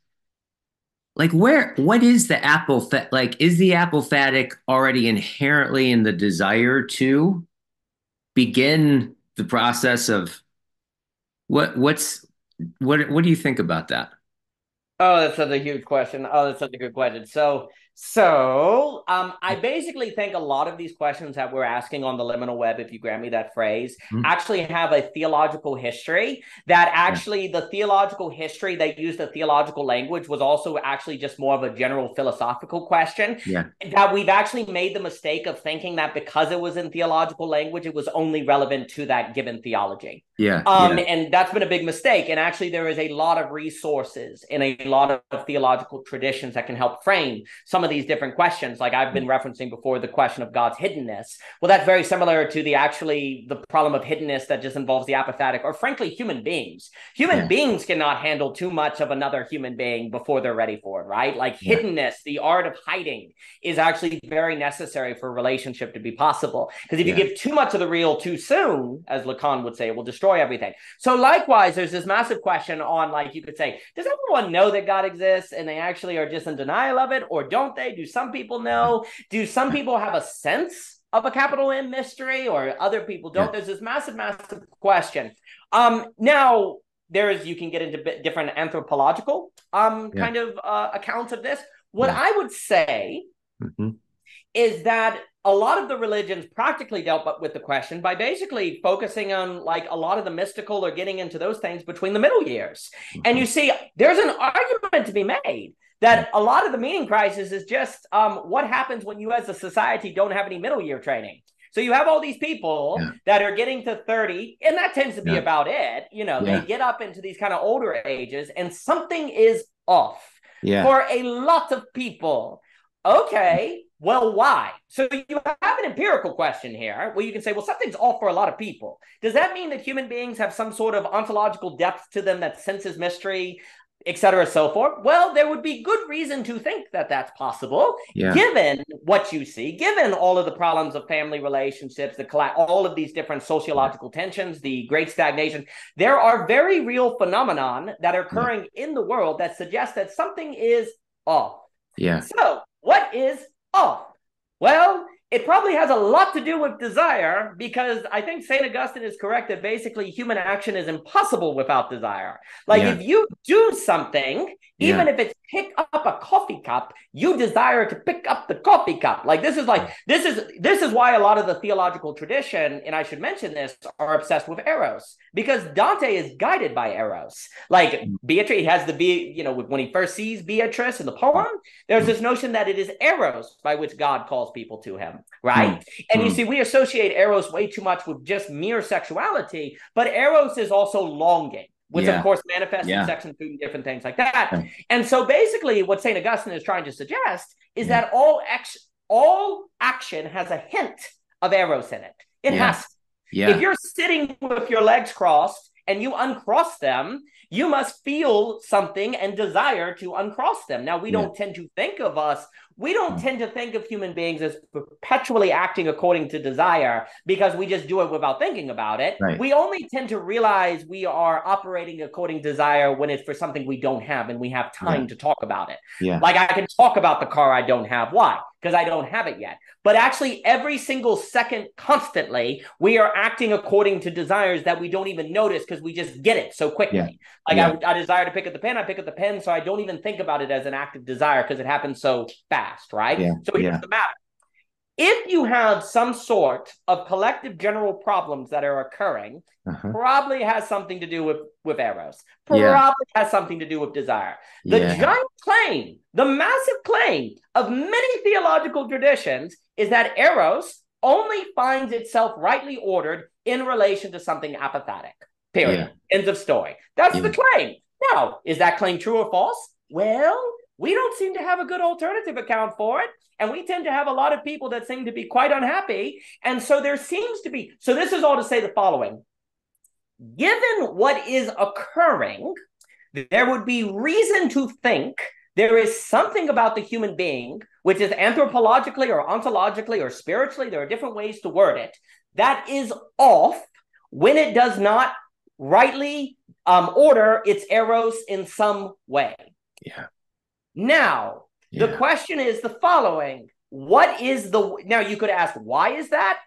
Like what is the like is the apophatic already inherently in the desire to begin the process of what do you think about that? Oh, that's such a huge question. Oh, that's such a good question. I basically think a lot of these questions that we're asking on the liminal web, if you grant me that phrase, Hmm. actually have a theological history. That Yeah. actually the theological history that used a theological language was also actually just more of a general philosophical question. Yeah. That we've actually made the mistake of thinking that because it was in theological language, it was only relevant to that given theology. Yeah. Yeah. And that's been a big mistake. And actually, there is a lot of resources and a lot of theological traditions that can help frame some of of these different questions, like I've been referencing before, the question of God's hiddenness. Well, that's very similar to the problem of hiddenness that just involves the apathetic, or frankly, human beings. Human beings cannot handle too much of another human being before they're ready for it, right? Like hiddenness, the art of hiding, is actually very necessary for a relationship to be possible. Because if you give too much of the real too soon, as Lacan would say, it will destroy everything. So likewise, there's this massive question on, like, you could say, does everyone know that God exists and they actually are just in denial of it, or don't they? Do some people know? Do some people have a sense of a capital M mystery, or other people don't? There's this massive question. Now, you can get into different anthropological kind of accounts of this. What I would say is that a lot of the religions practically dealt with the question by basically focusing on, like, a lot of the mystical, or getting into those things between the middle years. And you see, there's an argument to be made that a lot of the meaning crisis is just what happens when you as a society don't have any middle year training. So you have all these people that are getting to 30, and that tends to be about it. You know, they get up into these kind of older ages, and something is off for a lot of people. Okay, well, why? So you have an empirical question here where you can say, well, something's off for a lot of people. Does that mean that human beings have some sort of ontological depth to them that senses mystery, et cetera, so forth? Well, there would be good reason to think that that's possible, given what you see, given all of the problems of family relationships, all of these different sociological tensions, the great stagnation. There are very real phenomenon that are occurring in the world that suggest that something is off. So what is off? Well, it probably has a lot to do with desire, because I think St. Augustine is correct that basically human action is impossible without desire. Like if you do something, even if it's pick up a coffee cup, you desire to pick up the coffee cup. Like this is why a lot of the theological tradition, and I should mention this, are obsessed with Eros, because Dante is guided by Eros. Like Beatrice has when he first sees Beatrice in the poem, there's this notion that it is Eros by which God calls people to him, right? And you see, we associate Eros way too much with just mere sexuality, but Eros is also longing, which of course manifests in sex and food and different things like that. And so basically what St. Augustine is trying to suggest is that all action has a hint of Eros in it. It has. If you're sitting with your legs crossed and you uncross them, you must feel something and desire to uncross them. Now, we don't tend to think of human beings as perpetually acting according to desire because we just do it without thinking about it. We only tend to realize we are operating according to desire when it's for something we don't have and we have time to talk about it. Like I can talk about the car I don't have. Why? Because I don't have it yet. But actually, every single second, constantly, we are acting according to desires that we don't even notice because we just get it so quickly. I desire to pick up the pen, I pick up the pen, so I don't even think about it as an act of desire because it happens so fast, right? So it doesn't matter. If you have some sort of collective general problems that are occurring, probably has something to do with Eros, probably has something to do with desire. The giant claim, the massive claim of many theological traditions is that Eros only finds itself rightly ordered in relation to something apathetic. Period. End of story. That's the claim. Now, is that claim true or false? Well, we don't seem to have a good alternative account for it. And we tend to have a lot of people that seem to be quite unhappy. And so there seems to be, so this is all to say the following. Given what is occurring, there would be reason to think there is something about the human being, which is anthropologically or ontologically or spiritually, there are different ways to word it, that is off when it does not rightly order its Eros in some way. Now, the question is the following. Now you could ask, why is that?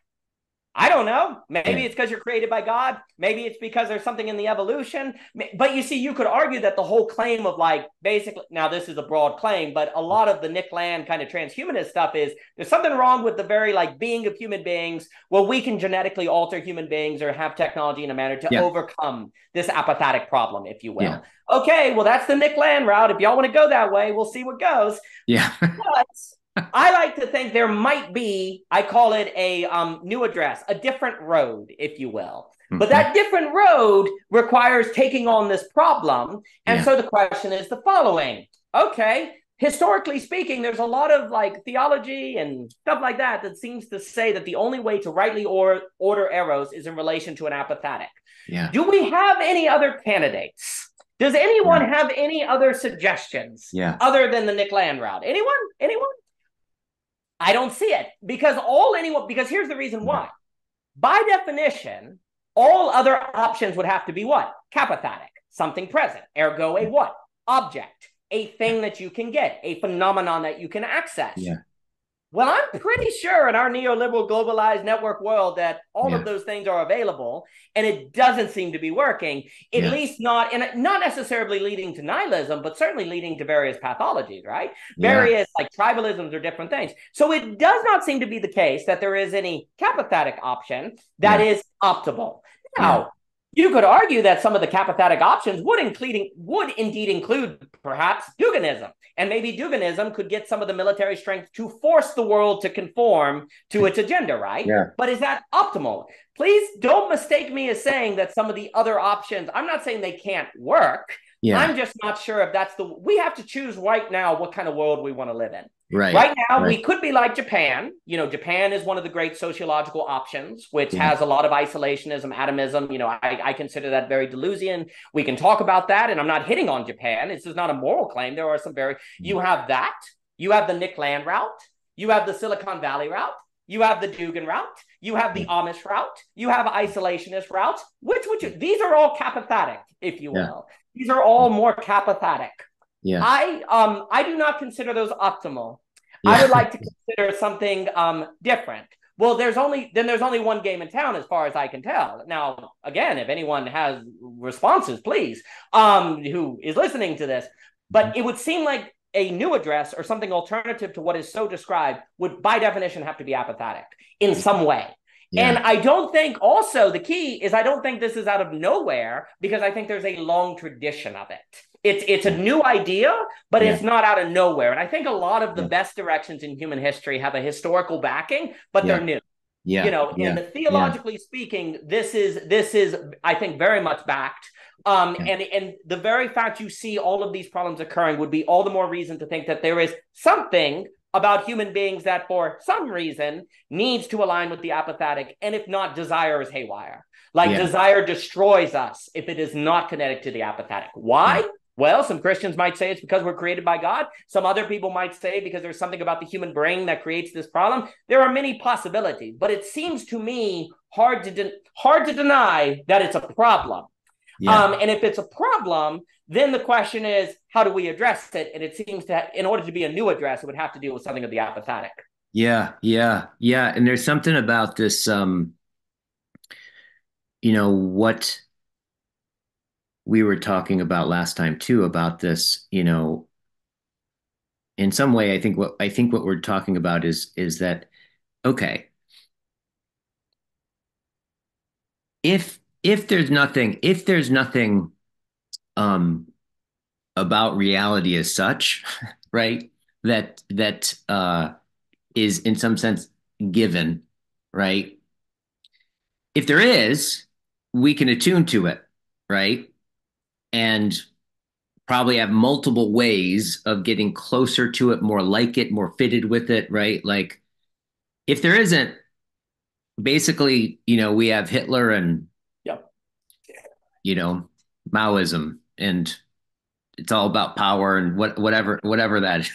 I don't know. Maybe it's because you're created by God. Maybe it's because there's something in the evolution. But you see, you could argue that the whole claim of basically, now this is a broad claim, but a lot of the Nick Land kind of transhumanist stuff is there's something wrong with the very being of human beings. Well, we can genetically alter human beings or have technology in a manner to overcome this apathetic problem, if you will. Okay, well, that's the Nick Land route. If y'all want to go that way, we'll see what goes. But I like to think there might be, I call it a new address, a different road, if you will. But that different road requires taking on this problem. And so the question is the following. Okay, historically speaking, there's a lot of like theology and stuff like that that seems to say that the only way to rightly order eros is in relation to an apathetic. Yeah. Do we have any other candidates? Does anyone Yeah. have any other suggestions Yeah. other than the Nick Land route? Anyone? Anyone? I don't see it because here's the reason Yeah. why. By definition, all other options would have to be what? Capathetic, something present, ergo a what? Object, a Yeah. thing that you can get, a phenomenon that you can access. Yeah. Well, I'm pretty sure in our neoliberal globalized network world that all of Yeah. those things are available, and it doesn't seem to be working, at Yeah. least not necessarily leading to nihilism, but certainly leading to various pathologies, right? Yeah. Various like tribalisms or different things. So it does not seem to be the case that there is any capathetic option that Yeah. is optimal. Yeah. Now, you could argue that some of the capathetic options would indeed include perhaps Duginism. And maybe Duginism could get some of the military strength to force the world to conform to its agenda, right? Yeah. But is that optimal? Please don't mistake me as saying that some of the other options, I'm not saying they can't work. Yeah. I'm just not sure if we have to choose right now what kind of world we want to live in. Right. Right now, Right. we could be like Japan. Japan is one of the great sociological options, which Yeah. has a lot of isolationism, atomism. I consider that very Deleuzian. We can talk about that, and I'm not hitting on Japan. This is not a moral claim. There are some you have that. You have the Nick Land route. You have the Silicon Valley route. You have the Dugan route. You have the Amish route. You have isolationist routes. These are all capathetic, if you will. These are all more capathetic. Yeah. I do not consider those optimal. Yeah. I would like to consider something different. Well, there's only one game in town, as far as I can tell. Now, again, if anyone has responses, please, who is listening to this. But it would seem like a new address or something alternative to what is so described would, by definition, have to be apathetic in some way. Yeah. And I don't think also the key is I don't think this is out of nowhere because I think there's a long tradition of it. It's a new idea, but it's not out of nowhere. And I think a lot of the best directions in human history have a historical backing, but they're new. Yeah. And theologically speaking, this is I think very much backed. And the very fact you see all of these problems occurring would be all the more reason to think that there is something about human beings that for some reason needs to align with the apathetic, and if not, desire is haywire. Desire destroys us if it is not kinetic to the apathetic. Why? Yeah. Well, some Christians might say it's because we're created by God. Some other people might say because there's something about the human brain that creates this problem. There are many possibilities, but it seems to me hard to deny that it's a problem. Yeah. And if it's a problem, then the question is, how do we address it? And it seems that in order to be a new address, it would have to deal with something of the apathetic. Yeah. Yeah. Yeah. And there's something about this, what we were talking about last time too, about this, in some way, I think what we're talking about is that, okay, if there's nothing about reality as such, right? That is in some sense given, right? If there is, we can attune to it, right? And probably have multiple ways of getting closer to it, more like it, more fitted with it, right? Like if there isn't, basically, we have Hitler and Maoism, and it's all about power and whatever that is,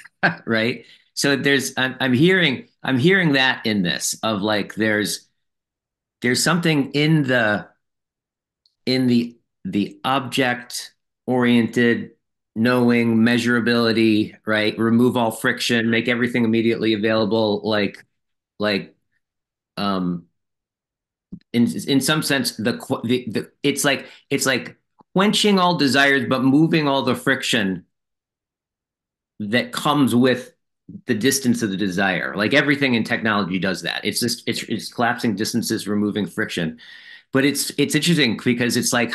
right? So I'm hearing that in this of like there's something in the object oriented knowing measurability, right? Remove all friction, make everything immediately available, like in some sense the it's like quenching all desires but moving all the friction that comes with the distance of the desire. Like everything in technology does that. It's collapsing distances, removing friction. But it's interesting because it's like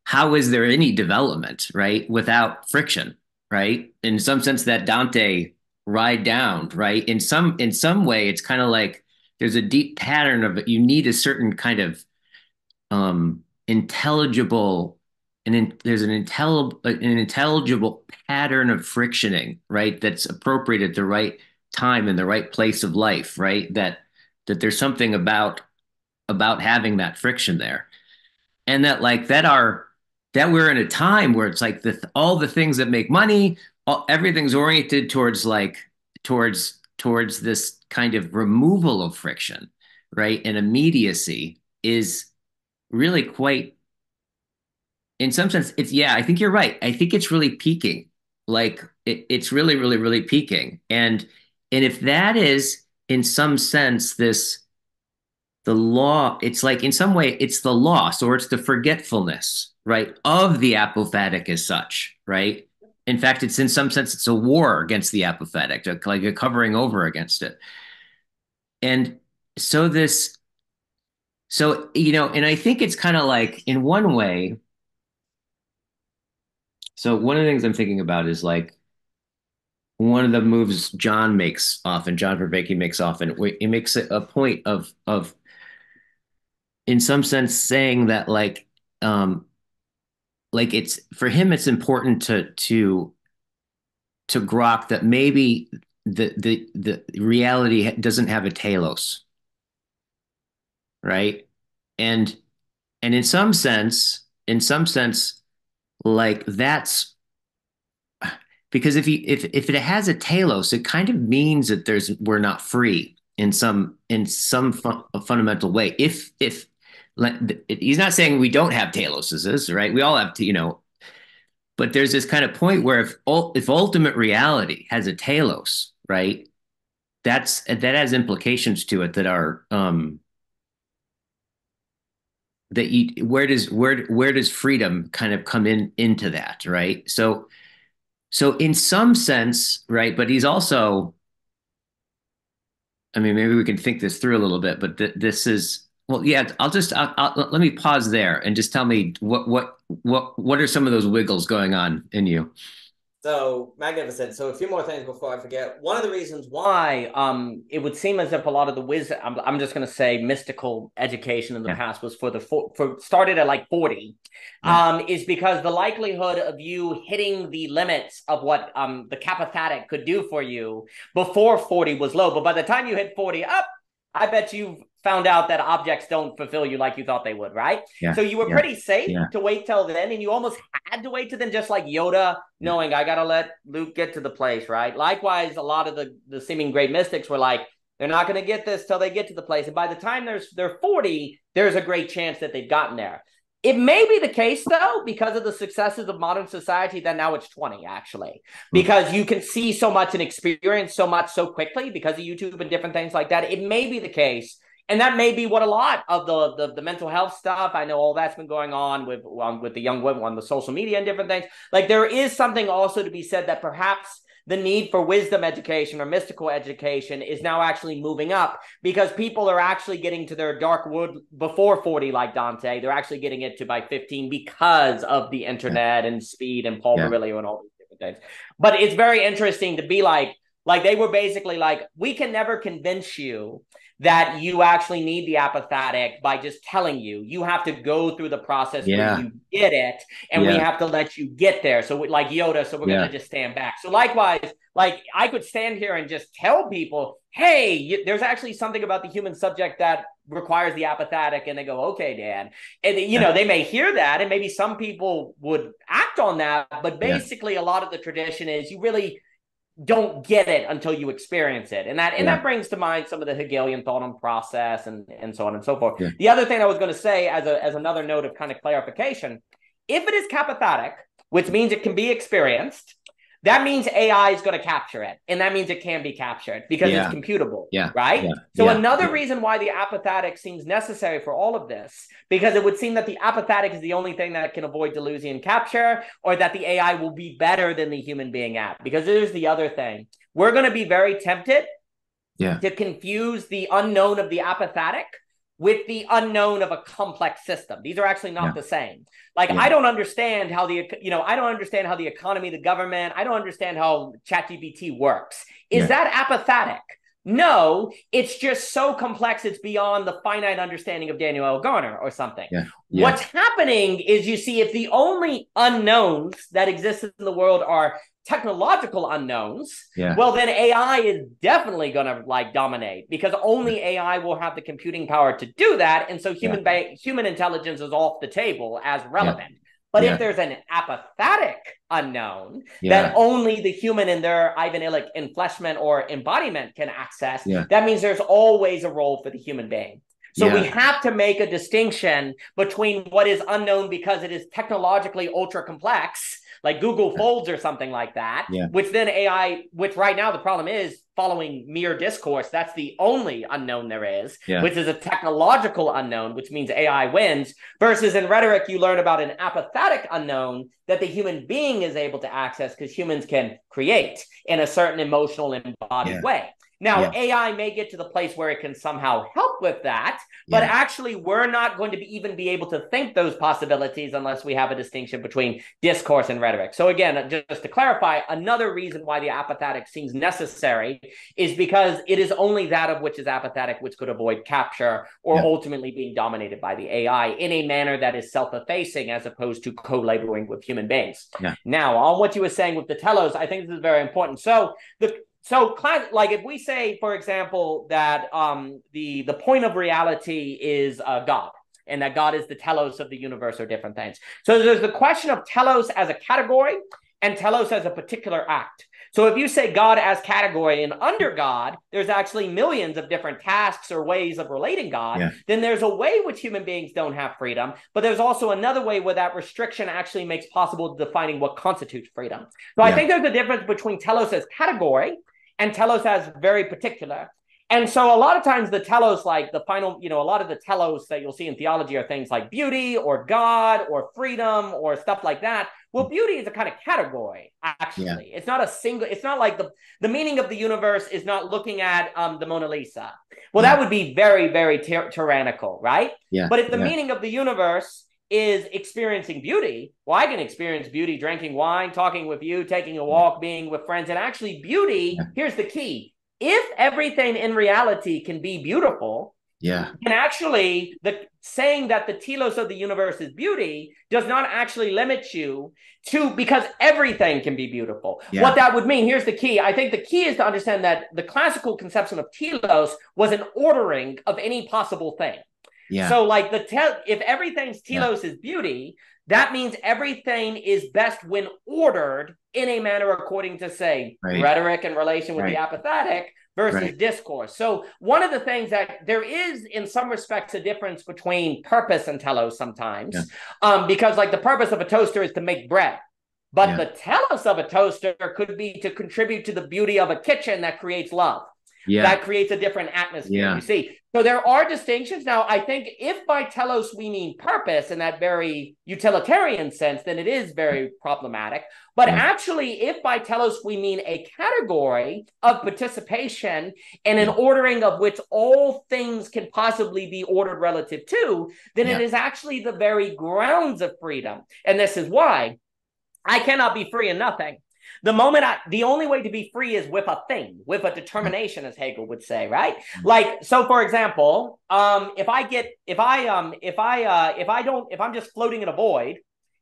how is there any development, right, without friction, right? In some sense, that Dante ride down, right? In some way, it's kind of like there's a deep pattern of it. You need a certain kind of intelligible there's an intelligible pattern of frictioning, right? That's appropriate at the right time in the right place of life, right? That there's something about having that friction there, and that like that we're in a time where it's like all the things that make money, everything's oriented towards like towards this kind of removal of friction, right? And immediacy is really quite, in some sense, it's, yeah, I think you're right. I think it's really peaking. Like it's really, really, really peaking. And if that is in some sense the law, it's like in some way it's the loss or it's the forgetfulness, right, of the apophatic as such, right? In fact, it's in some sense it's a war against the apophatic, like a covering over against it. And so this, so and I think it's kind of like in one way. So one of the things I'm thinking about is like one of the moves John Vervaeke makes often, he makes a point of in some sense saying that like it's for him it's important to grok that maybe the reality doesn't have a telos, right? And and in some sense, like that's because if it has a telos, it kind of means that we're not free in some fundamental way. If he's not saying we don't have teloses, right? We all have to. But there's this kind of point where if ultimate reality has a telos, right? That has implications to it that are that you where does freedom kind of come into that, right? So in some sense, right? But he's also, I mean, maybe we can think this through a little bit, but this is, well, yeah. Let me pause there and just tell me what are some of those wiggles going on in you? So magnificent. So a few more things before I forget. One of the reasons why it would seem as if a lot of the wisdom, I'm just going to say mystical education in the Yeah, past was for started at like 40, yeah, is because the likelihood of you hitting the limits of what the capithatic could do for you before 40 was low. But by the time you hit 40 up, I bet you've found out that objects don't fulfill you like you thought they would, right? yeah, So you were yeah, pretty safe yeah, to wait till then, and you almost had to wait to then, just like Yoda, yeah, knowing I gotta let Luke get to the place, right? Likewise, a lot of the seeming great mystics were like, they're not gonna get this till they get to the place. And by the time they're 40, there's a great chance that they've gotten there. It may be the case, though, because of the successes of modern society, that now it's 20, actually, mm, because you can see so much and experience so much so quickly because of YouTube and different things like that. It may be the case. And that may be what a lot of the mental health stuff, I know all that's been going on with the young women on the social media and different things. Like there is something also to be said that perhaps the need for wisdom education or mystical education is now actually moving up because people are actually getting to their dark wood before 40, like Dante. They're actually getting it to by 15 because of the yeah, internet and speed and Paul yeah, Virilio and all these different things. But it's very interesting to be like they were basically like, we can never convince you that you actually need the apophatic by just telling you. You have to go through the process where yeah, you get it, and we yeah, have to let you get there. So, like Yoda, so we're going to yeah, just stand back. So, likewise, like I could stand here and just tell people, hey, there's actually something about the human subject that requires the apophatic, and they go, okay, Dan. And, yeah, they may hear that, and maybe some people would act on that, but yeah, basically, a lot of the tradition is you really don't get it until you experience it. And that yeah, brings to mind some of the Hegelian thought on process and so on and so forth. yeah, The other thing I was going to say as another note of kind of clarification, if it is capithatic, which means it can be experienced, that means AI is going to capture it. And that means it can be captured because it's yeah, computable, yeah, right? yeah, So yeah, another yeah, reason why the apophatic seems necessary for all of this, because it would seem that the apophatic is the only thing that can avoid Deleuzian capture, or that the AI will be better than the human being at. Because here's the other thing. We're going to be very tempted yeah, to confuse the unknown of the apophatic with the unknown of a complex system. These are actually yeah, not the same. Like yeah, I don't understand how I don't understand how the economy, the government, I don't understand how ChatGPT works. Is yeah, that apophatic? No, it's just so complex it's beyond the finite understanding of Daniel L. Garner or something. Yeah. Yeah. What's happening is, you see, if the only unknowns that exist in the world are technological unknowns, Yeah. well, then AI is definitely going to like dominate, because only AI will have the computing power to do that. And so human intelligence is off the table as relevant. But if there's an apathetic unknown that only the human in their Ivanillic enfleshment or embodiment can access, that means there's always a role for the human being. So we have to make a distinction between what is unknown because it is technologically ultra complex, like Google Folds or something like that, which then AI, which right now the problem is following mere discourse, that's the only unknown there is, which is a technological unknown, which means AI wins, versus in rhetoric, you learn about an apathetic unknown that the human being is able to access because humans can create in a certain emotional embodied way. Now, AI may get to the place where it can somehow help with that, but actually we're not going to even be able to think those possibilities unless we have a distinction between discourse and rhetoric. So again, just to clarify, another reason why the apathetic seems necessary is because it is only that of which is apathetic which could avoid capture or ultimately being dominated by the AI in a manner that is self-effacing as opposed to co-laboring with human beings. Now, on what you were saying with the telos, I think this is very important. So like if we say, for example, that the point of reality is God, and that God is the telos of the universe, or different things. So there's the question of telos as a category and telos as a particular act. So if you say God as category, and under God, there's actually millions of different tasks or ways of relating God, then there's a way which human beings don't have freedom, but there's also another way where that restriction actually makes possible defining what constitutes freedom. So I think there's a difference between telos as category and telos as very particular. And so a lot of times the telos, like the final, a lot of the telos that you'll see in theology are things like beauty or God or freedom or stuff like that. Well, beauty is a kind of category, actually. It's not a single, it's not like the meaning of the universe is not looking at the Mona Lisa. Well, that would be very, very tyrannical, right? But if the meaning of the universe is experiencing beauty, well, I can experience beauty drinking wine, talking with you, taking a walk, being with friends. And actually beauty, here's the key. If everything in reality can be beautiful, and actually saying that the telos of the universe is beauty does not actually limit you to, because everything can be beautiful. What that would mean, here's the key. I think the key is to understand that the classical conception of telos was an ordering of any possible thing. So like if everything's telos is beauty, that means everything is best when ordered in a manner according to, say, rhetoric in relation with the apathetic versus discourse. So one of the things that there is, in some respects, a difference between purpose and telos sometimes, because like the purpose of a toaster is to make bread. But the telos of a toaster could be to contribute to the beauty of a kitchen that creates love. That creates a different atmosphere, you see. So there are distinctions. Now, I think if by telos we mean purpose in that very utilitarian sense, then it is very problematic. But actually, if by telos we mean a category of participation and an ordering of which all things can possibly be ordered relative to, then it is actually the very grounds of freedom. And this is why I cannot be free in nothing. The only way to be free is with a thing, with a determination, as Hegel would say, right? Like, so for example, if I'm just floating in a void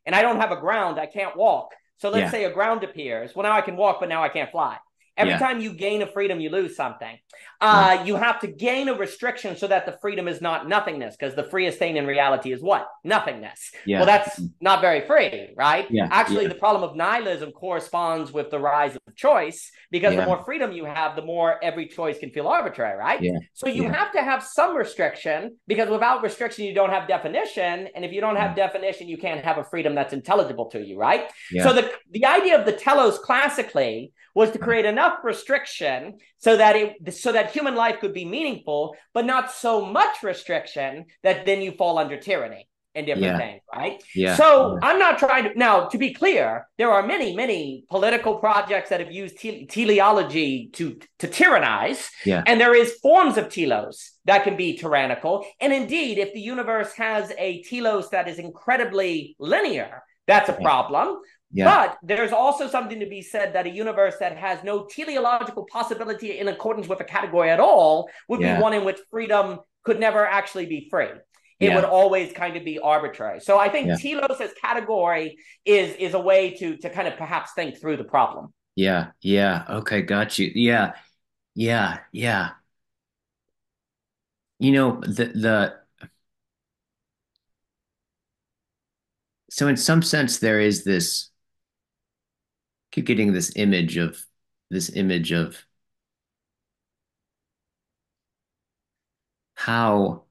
and I don't have a ground, I can't walk. So let's say a ground appears. Well, now I can walk, but now I can't fly. Every time you gain a freedom, you lose something. You have to gain a restriction so that the freedom is not nothingness, because the freest thing in reality is what? Nothingness. Well, that's not very free, right? Actually, the problem of nihilism corresponds with the rise of choice, because the more freedom you have, the more every choice can feel arbitrary, right? So you have to have some restriction, because without restriction, you don't have definition. And if you don't have definition, you can't have a freedom that's intelligible to you, right? So the idea of the telos classically was to create enough restriction so that human life could be meaningful, but not so much restriction that then you fall under tyranny and different things, right? So I'm not trying to, now to be clear, there are many, many political projects that have used teleology to tyrannize, and there is forms of telos that can be tyrannical. And indeed, if the universe has a telos that is incredibly linear, that's a problem. Yeah. But there's also something to be said that a universe that has no teleological possibility in accordance with a category at all would be Yeah. one in which freedom could never actually be free. It would Yeah. always kind of be arbitrary. So I think Yeah. telos as category is a way to kind of perhaps think through the problem. Yeah. Yeah. Okay. Got you. Yeah. Yeah. Yeah. The so in some sense there is this keep getting this image of how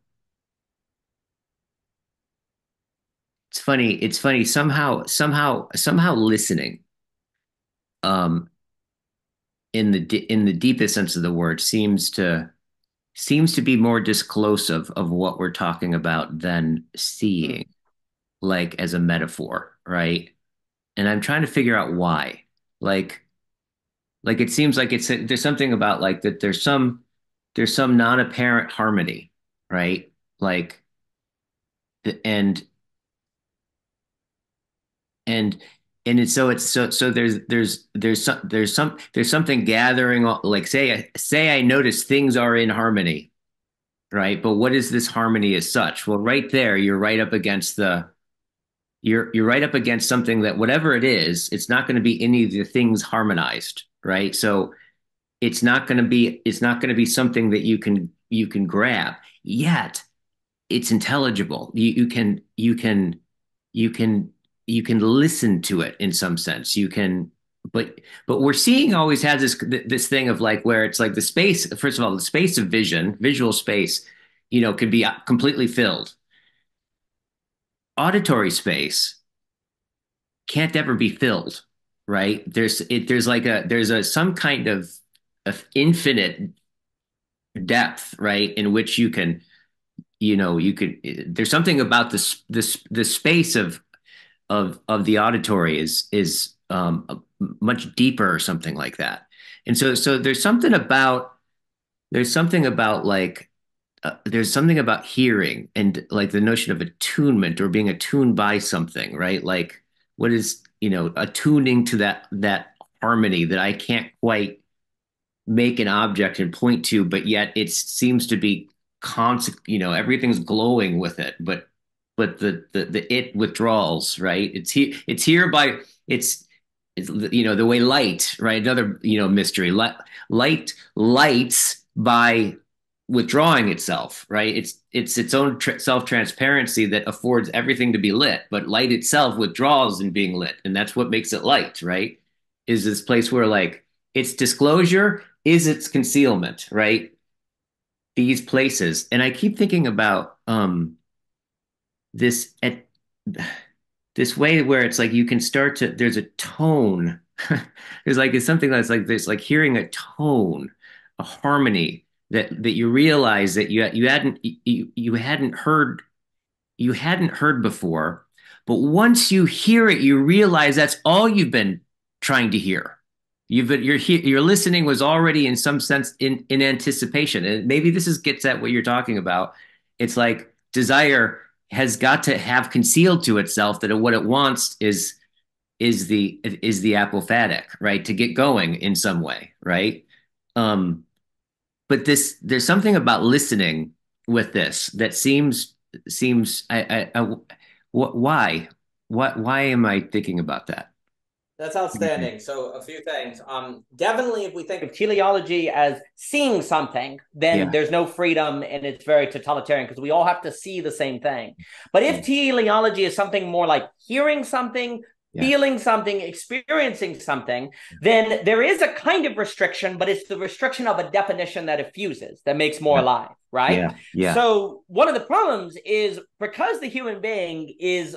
it's funny somehow listening um in the deepest sense of the word seems to be more disclosive of what we're talking about than Hmm. seeing, like as a metaphor, right? And I'm trying to figure out why. Like like it seems like there's something about like that there's some non-apparent harmony, right? Like the and and it's so there's something gathering, like say I notice things are in harmony, right? But what is this harmony as such? Well, right there, you're right up against something that whatever it is, it's not going to be any of the things harmonized, right? So it's not going to be something that you can grab. Yet it's intelligible. You can you can listen to it in some sense. You can but we're seeing always has this thing of like where it's like the space, first of all, the space of visual space, could be completely filled. Auditory space can't ever be filled, right? There's a some kind of infinite depth, right, in which you could there's something about this space of the auditory is much deeper or something like that. And so there's something about like there's something about hearing and like the notion of attunement or being attuned by something, right? Like what is, attuning to that harmony that I can't quite make an object and point to, but yet it seems to be constant, everything's glowing with it, but the it withdrawals, right? It's here by it's the way light, right? Another, mystery. Light lights by withdrawing itself, right? It's its own self-transparency that affords everything to be lit, but light itself withdraws in being lit, and that's what makes it light, right? Is this place where like its disclosure is its concealment, right? These places. And I keep thinking about this at this way where it's like you can start to there's a tone. It's something that's like this, like hearing a tone, a harmony that you realize that you hadn't heard before. But once you hear it, you realize that's all you've been trying to hear. Your listening was already in some sense in anticipation, and maybe this is gets at what you're talking about. It's like desire has got to have concealed to itself that what it wants is the apophatic, right? To get going in some way, right? Um, but there's something about listening with this that seems why why am I thinking about that? That's What do you think? outstanding. So a few things. Definitely, if we think of teleology as seeing something, then Yeah, there's no freedom, and it's very totalitarian because we all have to see the same thing. But yeah, if teleology is something more like hearing something, yeah, feeling something, experiencing something, then there is a kind of restriction, but it's the restriction of a definition that effuses, that makes more yeah, alive, right? yeah, yeah, So one of the problems is because the human being is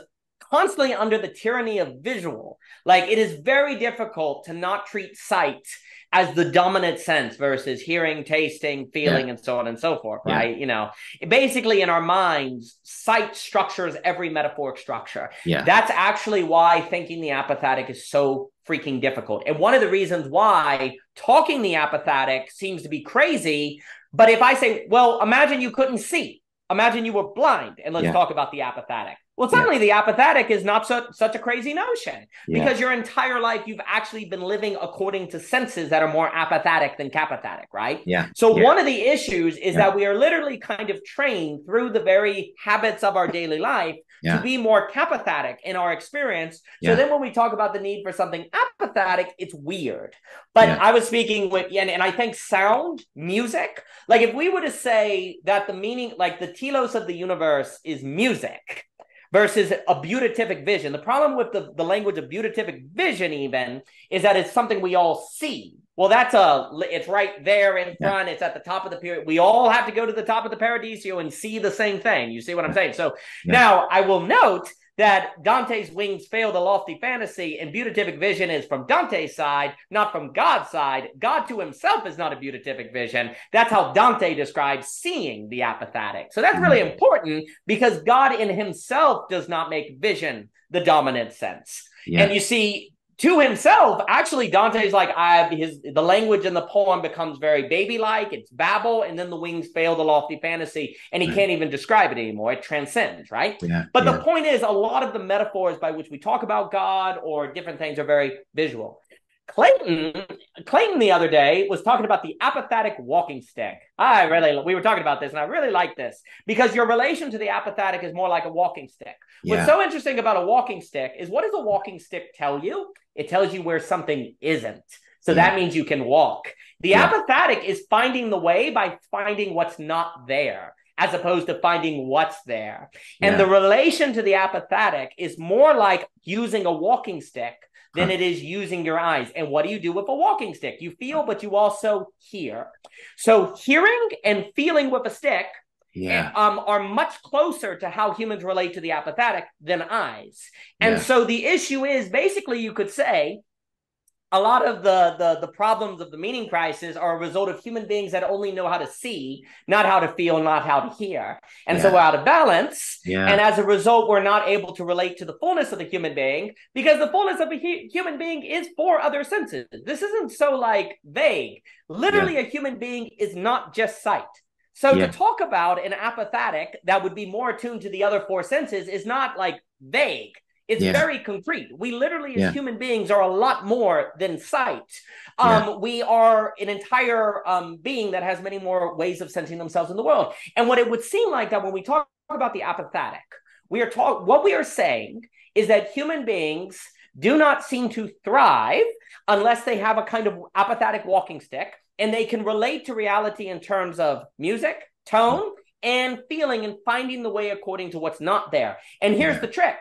constantly under the tyranny of visual. Like it is very difficult to not treat sight as the dominant sense versus hearing, tasting, yeah, feeling, and so on and so forth, yeah, right? Basically in our minds, sight structures every metaphoric structure. yeah, That's actually why thinking the apathetic is so freaking difficult. And one of the reasons why talking the apathetic seems to be crazy. But if I say, well, imagine you couldn't see, imagine you were blind, and let's yeah, talk about the apathetic. Well, Yeah. suddenly the apathetic is not such a crazy notion, Yeah. because your entire life you've actually been living according to senses that are more apathetic than capathetic, right? Yeah. So Yeah. one of the issues is Yeah. that we are literally kind of trained through the very habits of our daily life to Yeah. be more capathetic in our experience. So Yeah. then when we talk about the need for something apathetic, it's weird. But Yeah. I was speaking with, and I think sound, music, like if we were to say that the meaning, like the telos of the universe is music, versus a beatific vision. The problem with the language of beatific vision even is that it's something we all see. Well, it's right there in front. Yeah. It's at the top of the period. We all have to go to the top of the Paradiso and see the same thing. You see what I'm saying? So now I will note that Dante's wings fail the lofty fantasy, and beatific vision is from Dante's side, not from God's side. God to himself is not a beatific vision. That's how Dante describes seeing the apathetic. So that's really important, because God in himself does not make vision the dominant sense. Yeah. And you see, to himself, actually, Dante's like, the language in the poem becomes very baby-like, it's babble, and then the wings fail the lofty fantasy, and he can't even describe it anymore. It transcends, right? Yeah. But the point is, a lot of the metaphors by which we talk about God or different things are very visual. Clayton the other day was talking about the apathetic walking stick. We were talking about this, and I really like this, because your relation to the apathetic is more like a walking stick. Yeah. What's so interesting about a walking stick is, what does a walking stick tell you? It tells you where something isn't. So that means you can walk. The apathetic is finding the way by finding what's not there, as opposed to finding what's there. And the relation to the apathetic is more like using a walking stick than it is using your eyes. And what do you do with a walking stick? You feel, but you also hear. So hearing and feeling with a stick are much closer to how humans relate to the apathetic than eyes. And so the issue is, basically, you could say, a lot of the problems of the meaning crisis are a result of human beings that only know how to see, not how to feel, not how to hear. And so we're out of balance. Yeah. And as a result, we're not able to relate to the fullness of the human being, because the fullness of a human being is four other senses. This isn't so like vague. Literally, a human being is not just sight. So to talk about an apathetic that would be more attuned to the other four senses is not like vague. It's very concrete. We literally, as human beings, are a lot more than sight. We are an entire being that has many more ways of sensing themselves in the world. And what it would seem like that when we talk about the apathetic, what we are saying is that human beings do not seem to thrive unless they have a kind of apathetic walking stick, and they can relate to reality in terms of music, tone, and feeling, and finding the way according to what's not there. And here's the trick.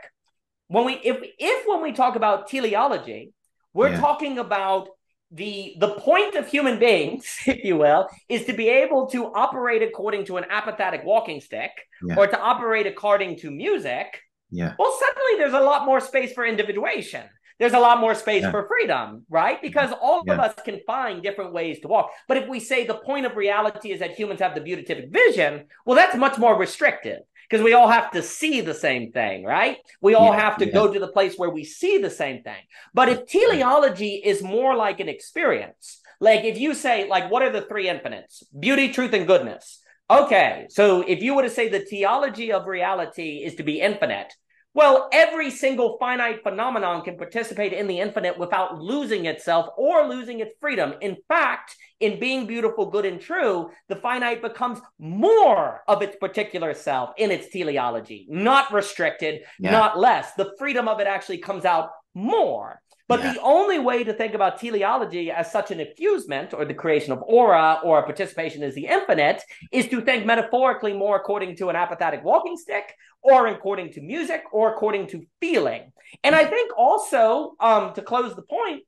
When we talk about teleology, we're talking about the point of human beings, if you will, is to be able to operate according to an apathetic walking stick, or to operate according to music. Yeah. Well, suddenly there's a lot more space for individuation. There's a lot more space for freedom, right? Because all of us can find different ways to walk. But if we say the point of reality is that humans have the beatific vision, well, that's much more restrictive, because we all have to see the same thing, right? We all have to go to the place where we see the same thing. But if teleology is more like an experience, like if you say, like, what are the three infinites? Beauty, truth, and goodness. Okay, so if you were to say the theology of reality is to be infinite, well, every single finite phenomenon can participate in the infinite without losing itself or losing its freedom. In fact, in being beautiful, good, and true, the finite becomes more of its particular self in its teleology, not restricted, not less. The freedom of it actually comes out more. But the only way to think about teleology as such an effusement, or the creation of aura, or a participation as the infinite, is to think metaphorically more according to an apathetic walking stick, or according to music, or according to feeling. And I think also, to close the point,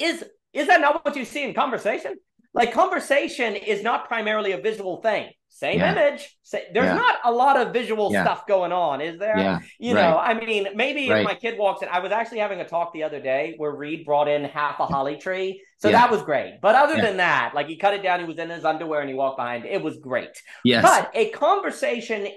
is that not what you see in conversation? Like, conversation is not primarily a visual thing. Same image. There's not a lot of visual stuff going on, is there? Yeah. You know, I mean, maybe if my kid walks in, I was actually having a talk the other day where Reed brought in half a holly tree. So that was great. But other than that, like, he cut it down, he was in his underwear, and he walked behind. It was great. Yes. But a conversation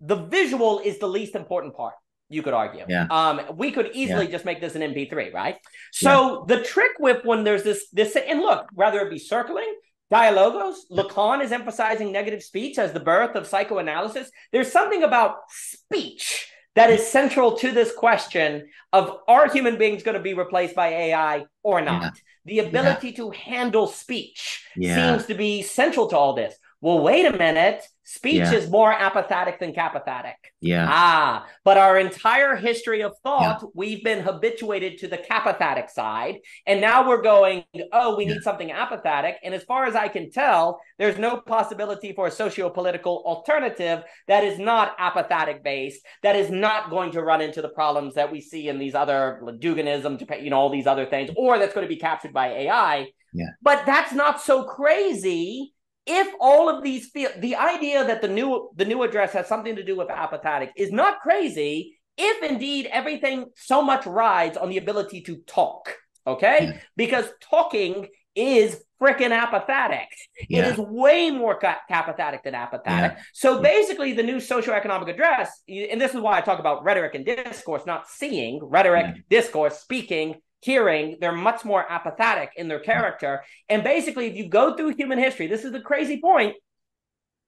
the visual is the least important part, you could argue. Yeah. We could easily just make this an MP3, right? So the trick with when there's this, and look, whether it be circling, Dialogos, Lacan is emphasizing negative speech as the birth of psychoanalysis. There's something about speech that is central to this question of, are human beings going to be replaced by AI or Yeah. not? The Yeah. ability to handle speech Yeah. seems to be central to all this. Well, wait a minute. Speech Yeah. is more apathetic than capathetic. Yeah. But our entire history of Yeah. thought, we've been habituated to the capathetic side. And now we're going, oh, we Yeah. need something apathetic. And as far as I can tell, there's no possibility for a socio-political alternative that is not apathetic based, that is not going to run into the problems that we see in these other Duganism, all these other things, or that's going to be captured by AI. Yeah. But that's not so crazy if all of these the idea that the new address has something to do with apathetic is not crazy if indeed everything so much rides on the ability to talk, okay? Yeah. Because talking is freaking apathetic. It Yeah. is way more capathetic than apathetic. Yeah. So basically, the new socioeconomic address, and this is why I talk about rhetoric and discourse, not seeing, rhetoric, Yeah. discourse, speaking, hearing, they're much more apathetic in their character. And basically, if you go through human history, this is the crazy point.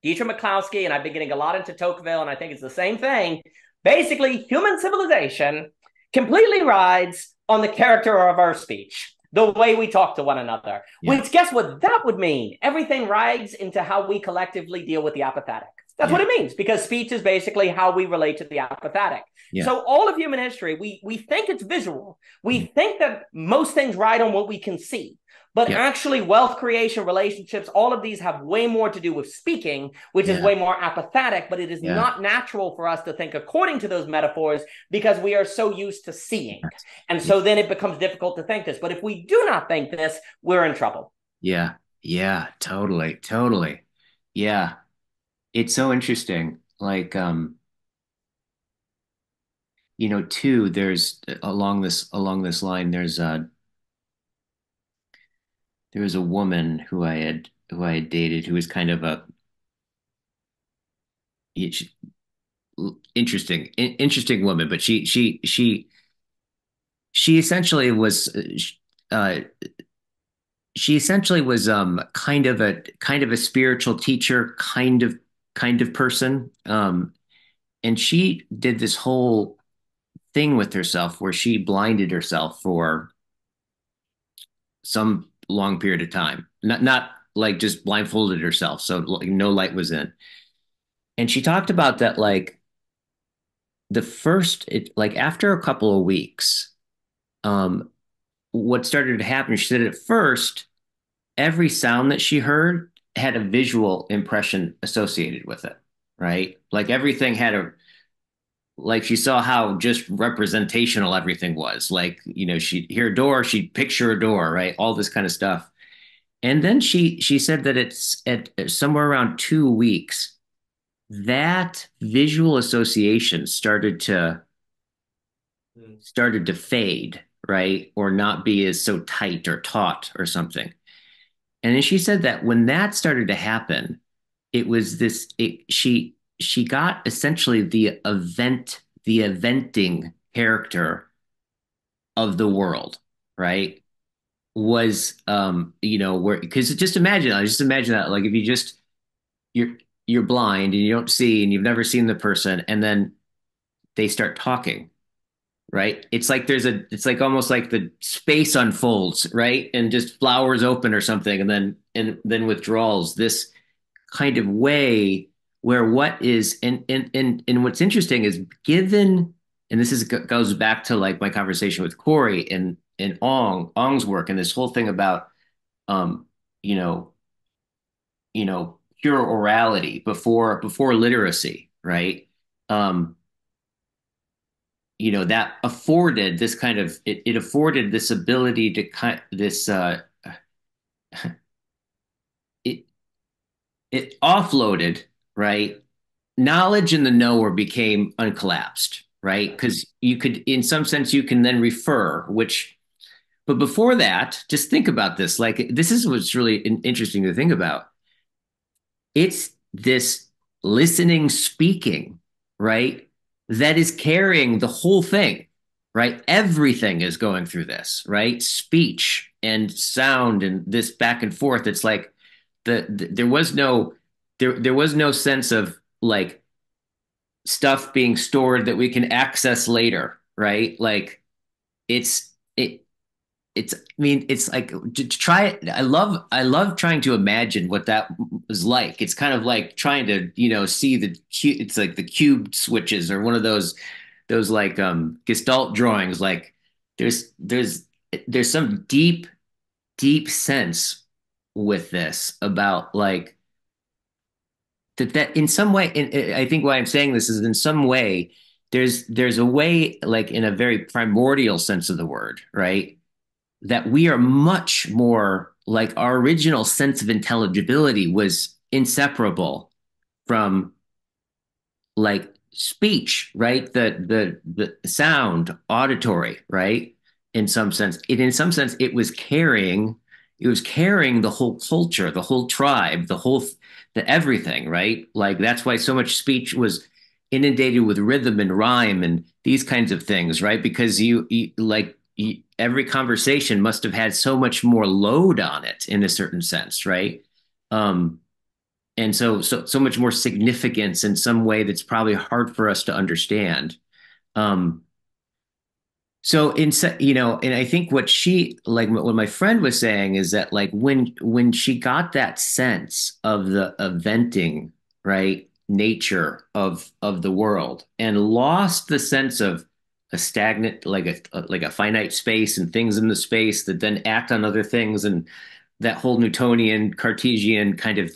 Dietrich McCloskey, and I've been getting a lot into Tocqueville, and I think it's the same thing. Basically, human civilization completely rides on the character of our speech, the way we talk to one another. Yeah. Which, guess what that would mean? Everything rides into how we collectively deal with the apathetic. That's Yeah. what it means, because speech is basically how we relate to the apathetic. Yeah. So all of human history, we think it's visual. We think that most things ride on what we can see. But Yeah. actually, wealth creation, relationships, all of these have way more to do with speaking, which is Yeah. way more apathetic, but it is Yeah. not natural for us to think according to those metaphors because we are so used to seeing. And so then it becomes difficult to think this. But if we do not think this, we're in trouble. Yeah. Yeah. Totally. Totally. Yeah. It's so interesting. Like, too, there's along this line, there was a woman who I had dated who was kind of a interesting woman, but she essentially was uh, she essentially was kind of a spiritual teacher, kind of person, and she did this whole thing with herself where she blinded herself for some long period of time, not like just blindfolded herself, so like no light was in. And she talked about that, like like after a couple of weeks, um what started to happen, she said at first every sound that she heard had a visual impression associated with it, right? Like everything had a, like she saw how just representational everything was. Like, she'd hear a door, she'd picture a door, right? All this kind of stuff. And then she said that it's at somewhere around 2 weeks, that visual association started to fade, right? Or not be as so tight or taut or something. And then she said that when that started to happen, it was she got essentially the eventing character of the world, right? Was where, because just imagine that, like, if you're you're blind and you don't see and you've never seen the person, and then they start talking, right? It's like almost like the space unfolds, right? And just flowers open or something, and then withdrawals, this kind of way where what is, and what's interesting is, given, and this goes back to like my conversation with Corey and Ong's work, and this whole thing about um you know pure orality before literacy, right? um that afforded this kind of, it afforded this ability to kind this it it offloaded, right, knowledge in the knower became uncollapsed, right? Because you could, in some sense, you can then refer, which, but before that, just think about this, like, this is what's really interesting to think about. It's this listening, speaking, right, that is carrying the whole thing, right? Everything is going through this, right? Speech and sound and this back and forth. It's like there was no there was no sense of like stuff being stored that we can access later, right? Like it's it it's I mean it's like to try it. I love trying to imagine what that was like. It's kind of like trying to see it's like the cube switches or one of those like gestalt drawings. Like there's there's some deep sense with this about like that in some way. And I think why I'm saying this is in some way there's a way, like in a very primordial sense of the word, right, that we are much more like our original sense of intelligibility was inseparable from like speech, right? The sound, auditory, right? In some sense, it was carrying the whole culture, the whole tribe, the everything, right? Like that's why so much speech was inundated with rhythm and rhyme and these kinds of things, right? Because every conversation must have had so much more load on it in a certain sense, right? Um, and so much more significance in some way that's probably hard for us to understand. Um, so and I think what she like what my friend was saying is that like when she got that sense of the eventing, right, nature of the world and lost the sense of a stagnant like a finite space and things in the space that then act on other things and that whole Newtonian Cartesian kind of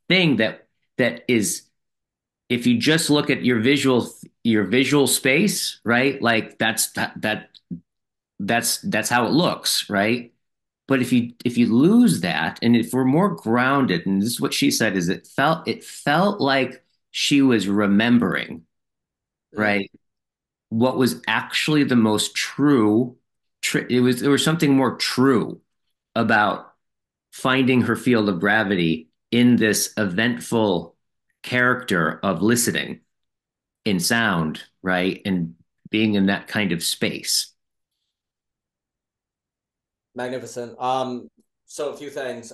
thing that is, if you just look at your visual space, right? Like that's how it looks, right? But if you lose that, and if we're more grounded, and this is what she said, is it felt like she was remembering, Mm. right, what was actually the most true. There was something more true about finding her field of gravity in this eventful character of listening in sound, right? And being in that kind of space. Magnificent. So a few things.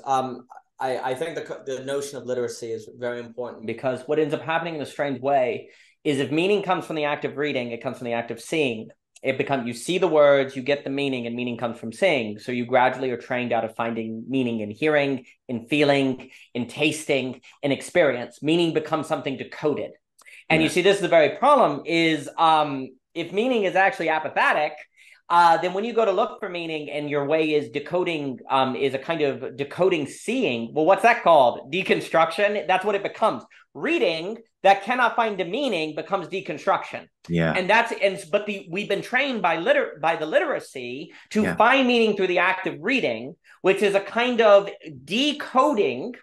I think the notion of literacy is very important because what ends up happening in a strange way is if meaning comes from the act of reading, it comes from the act of seeing. You see the words, you get the meaning, and meaning comes from seeing. So you gradually are trained out of finding meaning in hearing, in feeling, in tasting, in experience. Meaning becomes something decoded. And you Yeah. see, this is the very problem is if meaning is actually apathetic, then when you go to look for meaning and your way is decoding, is a kind of decoding seeing, well, what's that called? Deconstruction. That's what it becomes. Reading that cannot find the meaning becomes deconstruction. Yeah. We've been trained by the literacy to Yeah. find meaning through the act of reading, which is a kind of decoding,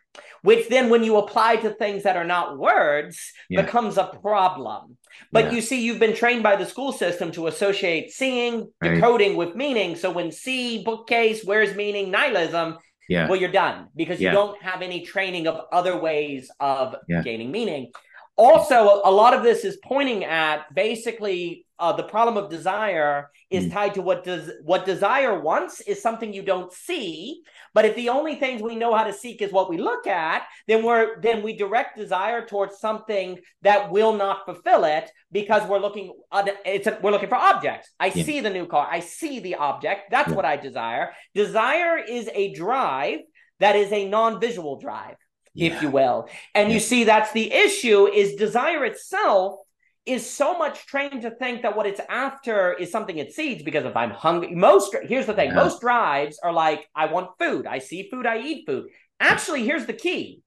which then when you apply to things that are not words Yeah. becomes a problem. But Yeah. you see, you've been trained by the school system to associate seeing, Right. decoding with meaning. So when see, bookcase, where's meaning, nihilism, Yeah. well, you're done because you Yeah. don't have any training of other ways of Yeah. gaining meaning. Also, a lot of this is pointing at basically the problem of desire is Mm. tied to what desire wants is something you don't see. But if the only things we know how to seek is what we look at, then we direct desire towards something that will not fulfill it because we're looking for objects. I Yeah. see the new car. I see the object. That's Yeah. what I desire. Desire is a drive that is a non-visual drive, if Yeah. you will. And Yeah. you see, that's the issue is desire itself is so much trained to think that what it's after is something it sees because if I'm hungry, here's the thing, Yeah. most drives are like, I want food. I see food, I eat food. Yeah. Actually, here's the key.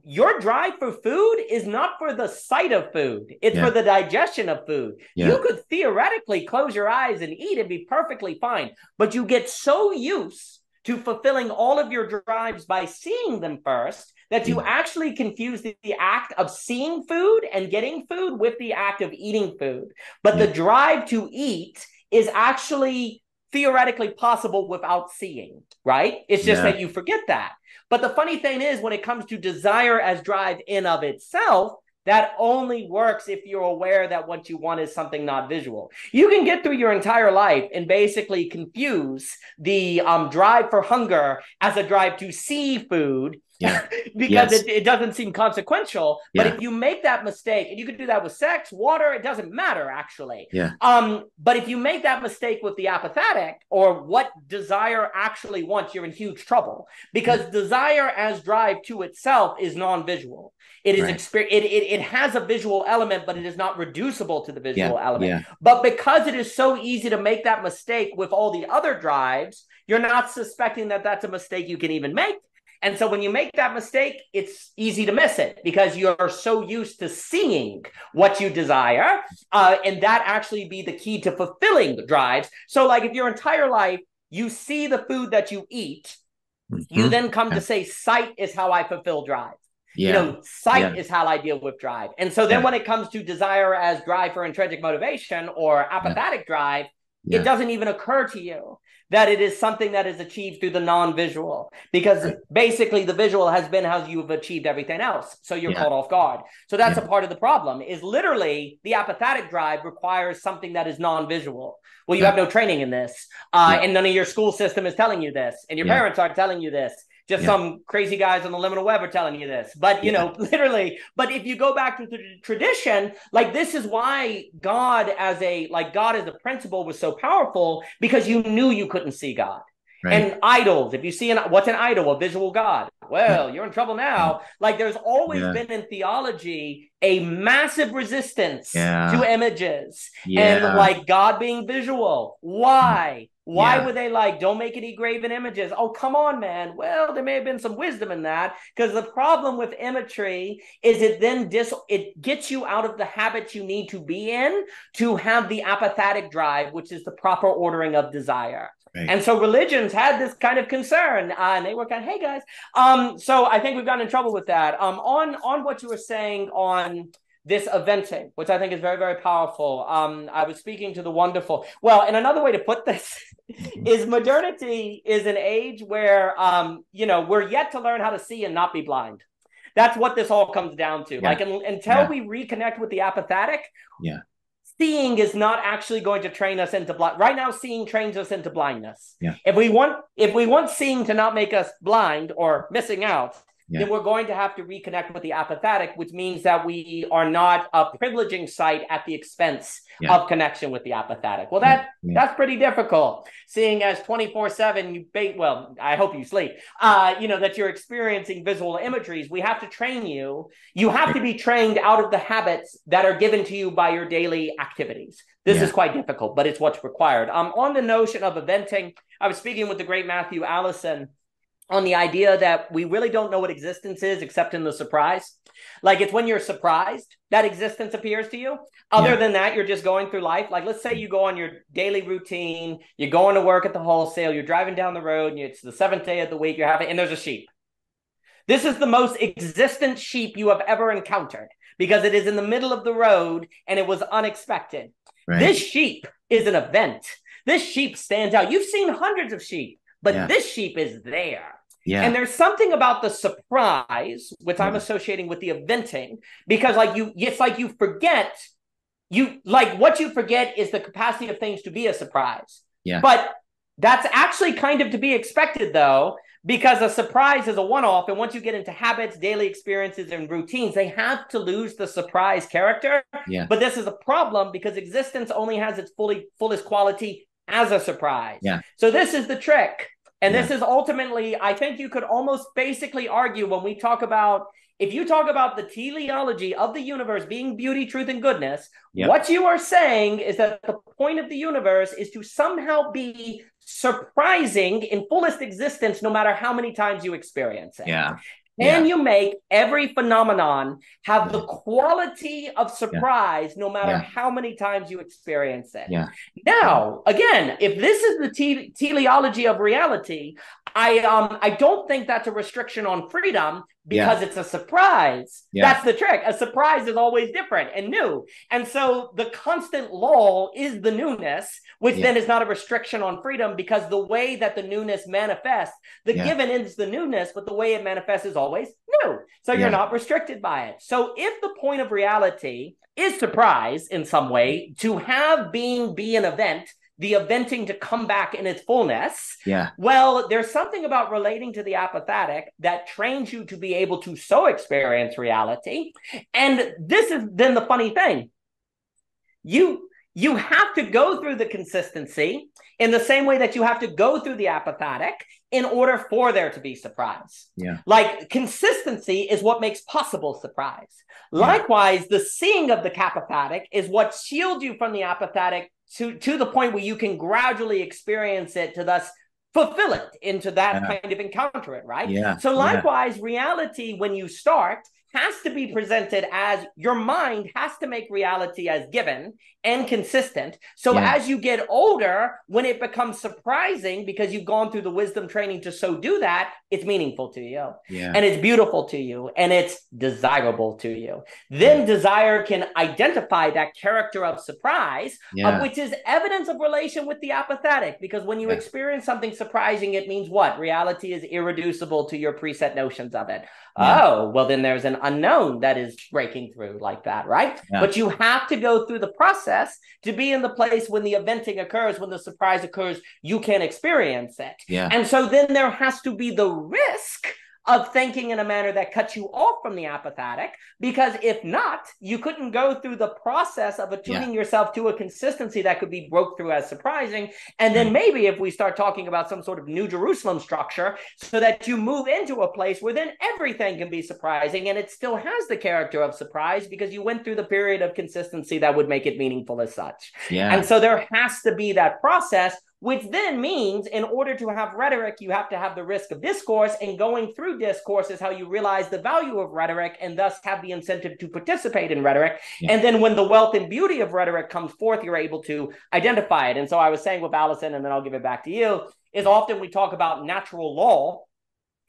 Your drive for food is not for the sight of food. It's Yeah. for the digestion of food. Yeah. You could theoretically close your eyes and eat and be perfectly fine, but you get so used to fulfilling all of your drives by seeing them first that you Yeah. actually confuse the act of seeing food and getting food with the act of eating food. But Yeah. the drive to eat is actually theoretically possible without seeing, right? It's just Yeah. that you forget that. But the funny thing is, when it comes to desire as drive in of itself, that only works if you're aware that what you want is something not visual. You can get through your entire life and basically confuse the drive for hunger as a drive to see food Yeah. because Yes. it doesn't seem consequential. But Yeah. if you make that mistake, and you could do that with sex, water, it doesn't matter actually. Yeah. But if you make that mistake with the apathetic, or what desire actually wants, you're in huge trouble, because Yeah. desire as drive to itself is non-visual. It is Right. it has a visual element, but it is not reducible to the Yeah. visual element. Yeah. But because it is so easy to make that mistake with all the other drives, you're not suspecting that that's a mistake you can even make. And so when you make that mistake, it's easy to miss it because you're so used to seeing what you desire. And that actually be the key to fulfilling the drives. So like if your entire life, you see the food that you eat, you then come to say sight is how I fulfill drive. Yeah. Sight Yeah. is how I deal with drive. And so then Yeah. when it comes to desire as drive for intrinsic motivation or Yeah. apathetic drive, it Yeah. doesn't even occur to you that it is something that is achieved through the non-visual, because basically the visual has been how you've achieved everything else. So you're Yeah. caught off guard. So that's Yeah. a part of the problem, is literally the apathetic drive requires something that is non-visual. Well, you Yeah. have no training in this, Yeah. and none of your school system is telling you this, and your Yeah. parents aren't telling you this. Just Yeah. some crazy guys on the liminal web are telling you this. But, Yeah. literally, but if you go back to the tradition, like this is why God as a principle was so powerful, because you knew you couldn't see God. Right. And idols, if you see what's an idol? A visual God. Well, you're in trouble Yeah. now. Like there's always Yeah. been in theology a massive resistance Yeah. to images and Yeah. like God being visual. Why? Why Yeah. would they don't make any graven images? Oh, come on, man. Well, there may have been some wisdom in that, because the problem with imagery is it gets you out of the habits you need to be in to have the apathetic drive, which is the proper ordering of desire. Right. And so religions had this kind of concern, and they were kind of, hey guys. So I think we've gotten in trouble with that. On what you were saying on this eventing, which I think is very, very powerful. I was speaking to the wonderful. Well, and another way to put this is modernity is an age where, we're yet to learn how to see and not be blind. That's what this all comes down to. Yeah. Until we reconnect with the apathetic, Yeah. seeing is not actually going to train us into blind. Right now, seeing trains us into blindness. Yeah. If we want seeing to not make us blind or missing out, then we're going to have to reconnect with the apathetic, which means that we are not privileging sight at the expense of connection with the apathetic. Well, that's pretty difficult, seeing as 24/7 I hope you sleep, that you're experiencing visual imageries. We have to train you. You have to be trained out of the habits that are given to you by your daily activities. This is quite difficult, but it's what's required. On the notion of eventing, I was speaking with the great Matthew Allison on the idea that we really don't know what existence is except in the surprise. Like it's when you're surprised that existence appears to you. Other than that, you're just going through life. Like let's say you go on your daily routine, you're going to work at the wholesale, you're driving down the road, and it's the 7th day of the week, and there's a sheep. This is the most existent sheep you have ever encountered, because it is in the middle of the road and it was unexpected. Right. This sheep is an event. This sheep stands out. You've seen hundreds of sheep, but this sheep is there. Yeah. And there's something about the surprise, which I'm associating with the eventing, because it's like you forget, what you forget is the capacity of things to be a surprise. Yeah. But that's actually kind of to be expected, though, because a surprise is a one-off. And once you get into habits, daily experiences, and routines, they have to lose the surprise character. Yeah. But this is a problem because existence only has its fullest quality as a surprise. Yeah. So this is the trick. And this is ultimately, I think you could almost basically argue when we talk about, if you talk about the teleology of the universe being beauty, truth, and goodness, what you are saying is that the point of the universe is to somehow be surprising in fullest existence, no matter how many times you experience it. Yeah. Can you make every phenomenon have the quality of surprise no matter how many times you experience it? Yeah. Now, again, if this is the teleology of reality, I don't think that's a restriction on freedom, because it's a surprise. Yeah. That's the trick. A surprise is always different and new. And so the constant law is the newness, which then is not a restriction on freedom, because the way that the newness manifests, the given is the newness, but the way it manifests is always new. So you're not restricted by it. So if the point of reality is surprise in some way, to have being be an event, the eventing to come back in its fullness. Yeah. Well, there's something about relating to the apathetic that trains you to be able to so experience reality. And this is then the funny thing. You have to go through the consistency in the same way that you have to go through the apathetic in order for there to be surprise. Yeah. Like consistency is what makes possible surprise. Yeah. Likewise, the seeing of the capathetic is what shields you from the apathetic to the point where you can gradually experience it to thus fulfill it into that kind of encounter it, right? Yeah. So likewise, reality, when you start, has to be presented as your mind has to make reality as given and consistent. So as you get older, when it becomes surprising because you've gone through the wisdom training to so do that, it's meaningful to you. Yeah. And it's beautiful to you and it's desirable to you. Then desire can identify that character of surprise, which is evidence of relation with the apathetic. Because when you experience something surprising, it means what? Reality is irreducible to your preset notions of it. Oh, well, then there's an unknown that is breaking through like that, right? But you have to go through the process to be in the place when the eventing occurs, when the surprise occurs, you can experience it. And so then there has to be the risk of thinking in a manner that cuts you off from the apathetic, because if not, you couldn't go through the process of attuning yourself to a consistency that could be broke through as surprising. And then maybe if we start talking about some sort of New Jerusalem structure, so that you move into a place where then everything can be surprising and it still has the character of surprise because you went through the period of consistency that would make it meaningful as such. And so there has to be that process, which then means in order to have rhetoric, you have to have the risk of discourse, and going through discourse is how you realize the value of rhetoric and thus have the incentive to participate in rhetoric. And then when the wealth and beauty of rhetoric comes forth, you're able to identify it. And so I was saying with Allison, and then I'll give it back to you, is often we talk about natural law.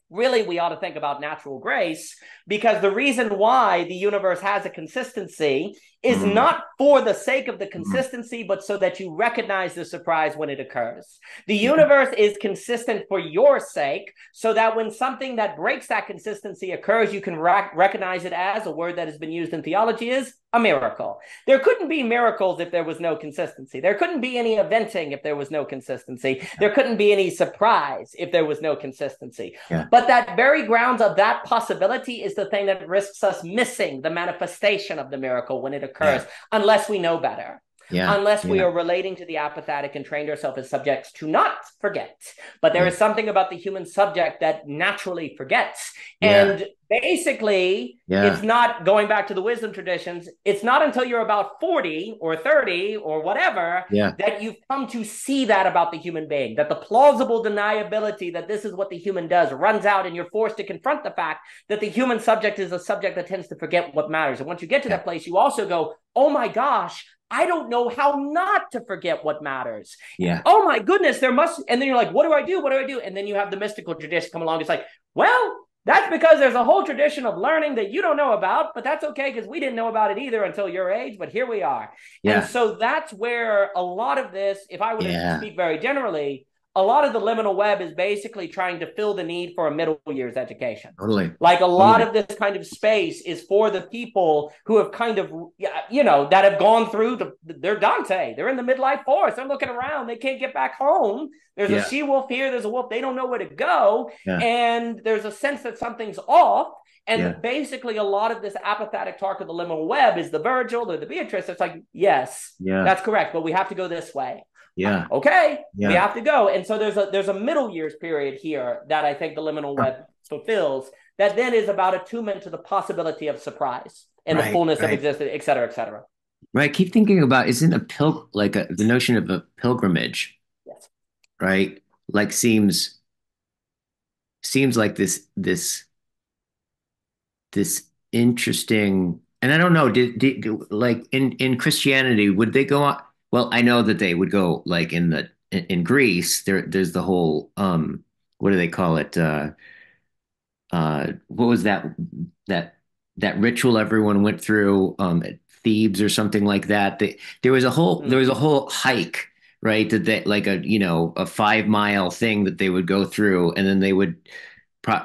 Really, we ought to think about natural grace, because the reason why the universe has a consistency is not for the sake of the consistency, but so that you recognize the surprise when it occurs. The universe is consistent for your sake, so that when something that breaks that consistency occurs, you can recognize it as a word that has been used in theology is a miracle. There couldn't be miracles if there was no consistency. There couldn't be any eventing if there was no consistency. There couldn't be any surprise if there was no consistency. But that very grounds of that possibility is the thing that risks us missing the manifestation of the miracle when it occurs, unless we know better. Unless we are relating to the apathetic and trained ourselves as subjects to not forget. But there is something about the human subject that naturally forgets. And basically, it's not, going back to the wisdom traditions, it's not until you're about 40 or 30 or whatever that you've come to see that about the human being, that the plausible deniability that this is what the human does runs out, and you're forced to confront the fact that the human subject is a subject that tends to forget what matters. And once you get to that place, you also go, oh my gosh, I don't know how not to forget what matters. Oh my goodness, there must, and then you're like, what do I do? What do I do? And then you have the mystical tradition come along. It's like, well, that's because there's a whole tradition of learning that you don't know about, but that's okay because we didn't know about it either until your age, but here we are. And so that's where a lot of this, if I were to speak very generally, a lot of the liminal web is basically trying to fill the need for a middle years education. Like a lot of this kind of space is for the people who have kind of, you know, that have gone through they're Dante. They're in the midlife forest. They're looking around. They can't get back home. There's a she-wolf here. There's a wolf. They don't know where to go. And there's a sense that something's off. And basically a lot of this apathetic talk of the liminal web is the Virgil or the Beatrice. It's like, yes, that's correct. But we have to go this way. Okay, we have to go. And so there's a middle years period here that I think the liminal web fulfills, that then is about attunement to the possibility of surprise and the fullness of existence, et cetera, et cetera. Right. Keep thinking about, isn't the notion of a pilgrimage, right? Like seems like this interesting, and I don't know, did like in Christianity, would they go on? Well, I know that they would go like in Greece. There's the whole what do they call it? What was that ritual everyone went through at Thebes or something like that? There was a whole hike, right? That they, like a 5 mile thing that they would go through, and then they would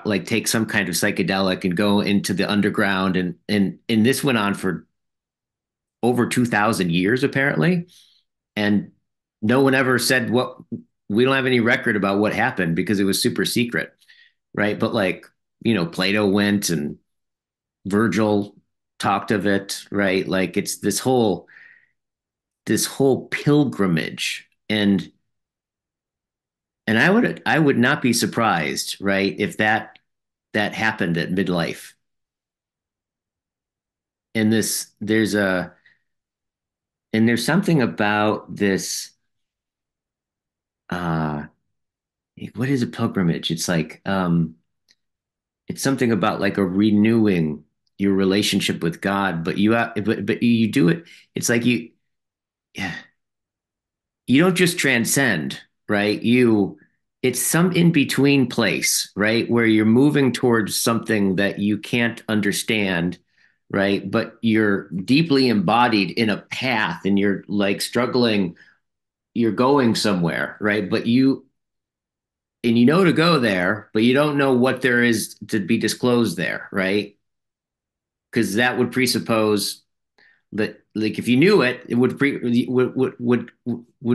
like take some kind of psychedelic and go into the underground, and this went on for over 2,000 years apparently. And no one ever said what, we don't have any record about what happened because it was super secret, right? But like, Plato went and Virgil talked of it, right? Like it's this whole pilgrimage. And I would not be surprised, right, if that happened at midlife. And there's something about this uh what is a pilgrimage? It's something about like a renewing your relationship with God, but you do it. It's like yeah, you don't just transcend, right? It's some in between place, right? Where you're moving towards something that you can't understand, right? But you're deeply embodied in a path and you're like struggling, you're going somewhere, right? And you know to go there, but you don't know what there is to be disclosed there, right? Because that would presuppose that, like, if you knew it, it would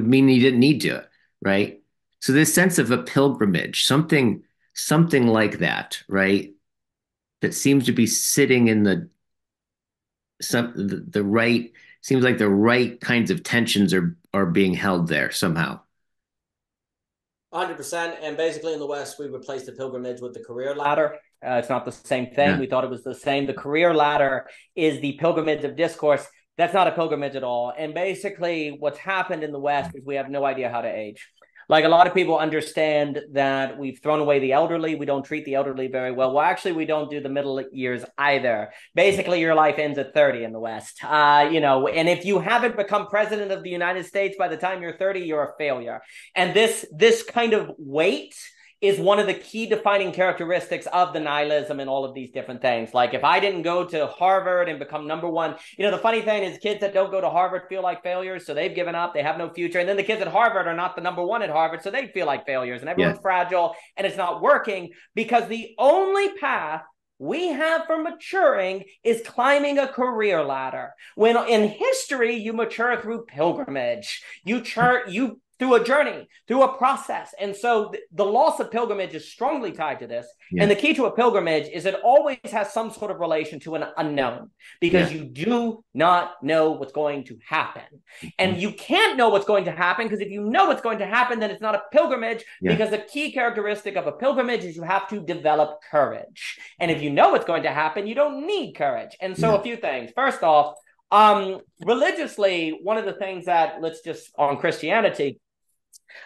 mean you didn't need to, right? So this sense of a pilgrimage, something like that, right? That seems to be sitting in the right, seems like the right kinds of tensions are being held there somehow. 100%. And basically, in the West, we replaced the pilgrimage with the career ladder. It's not the same thing. Yeah. We thought it was the same. The career ladder is the pilgrimage of discourse. That's not a pilgrimage at all. And basically, what's happened in the West is we have no idea how to age. Like, a lot of people understand that we've thrown away the elderly. We don't treat the elderly very well. Well, actually, we don't do the middle years either. Basically, your life ends at 30 in the West. And if you haven't become president of the United States by the time you're 30, you're a failure. And this kind of weight is one of the key defining characteristics of the nihilism and all of these different things. Like, if I didn't go to Harvard and become number one, the funny thing is kids that don't go to Harvard feel like failures, so they've given up, they have no future. And then the kids at Harvard are not the number one at Harvard, so they feel like failures, and everyone's Yeah. fragile, and it's not working because the only path we have for maturing is climbing a career ladder. When in history, you mature through pilgrimage. You through a journey, through a process. And so the loss of pilgrimage is strongly tied to this. Yeah. And the key to a pilgrimage is it always has some sort of relation to an unknown because you do not know what's going to happen. And you can't know what's going to happen because if you know what's going to happen, then it's not a pilgrimage because the key characteristic of a pilgrimage is you have to develop courage. And if you know what's going to happen, you don't need courage. And so a few things. First off, religiously, one of the things that, let's just on Christianity,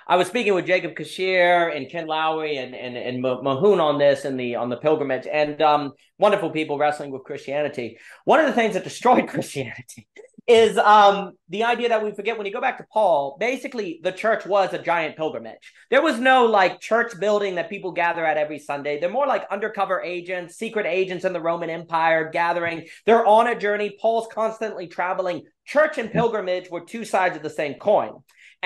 I was speaking with Jacob Kashir and Ken Lowry and Mahoon on this on the pilgrimage, and wonderful people wrestling with Christianity. One of the things that destroyed Christianity is the idea that we forget when you go back to Paul, basically the church was a giant pilgrimage. There was no like church building that people gather at every Sunday. They're more like undercover agents, secret agents in the Roman Empire gathering. They're on a journey. Paul's constantly traveling. Church and pilgrimage were two sides of the same coin.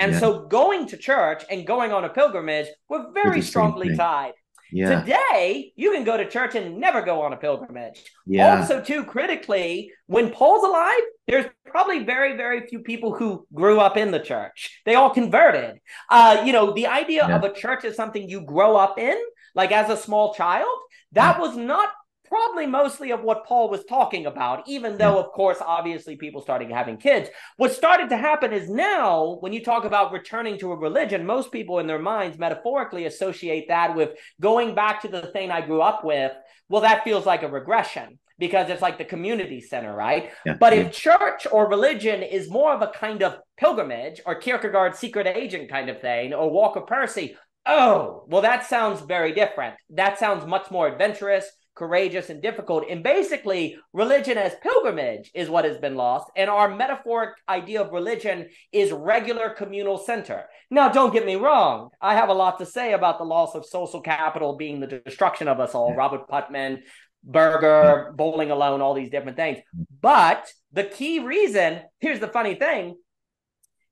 And so going to church and going on a pilgrimage were very strongly tied. Yeah. Today, you can go to church and never go on a pilgrimage. Yeah. Also, too, critically, when Paul's alive, there's probably very, very few people who grew up in the church. They all converted. The idea of a church is something you grow up in, like as a small child. That was not probably mostly of what Paul was talking about, even though, of course, obviously people started having kids. What started to happen is now, when you talk about returning to a religion, most people in their minds metaphorically associate that with going back to the thing I grew up with. Well, that feels like a regression because it's like the community center, right? But if church or religion is more of a kind of pilgrimage or Kierkegaard's secret agent kind of thing, or Walker Percy, oh, well, that sounds very different. That sounds much more adventurous, courageous, and difficult. And basically, religion as pilgrimage is what has been lost. And our metaphoric idea of religion is regular communal center. Now, don't get me wrong. I have a lot to say about the loss of social capital being the destruction of us all. Robert Putnam, Berger, Bowling Alone, all these different things. But the key reason, here's the funny thing,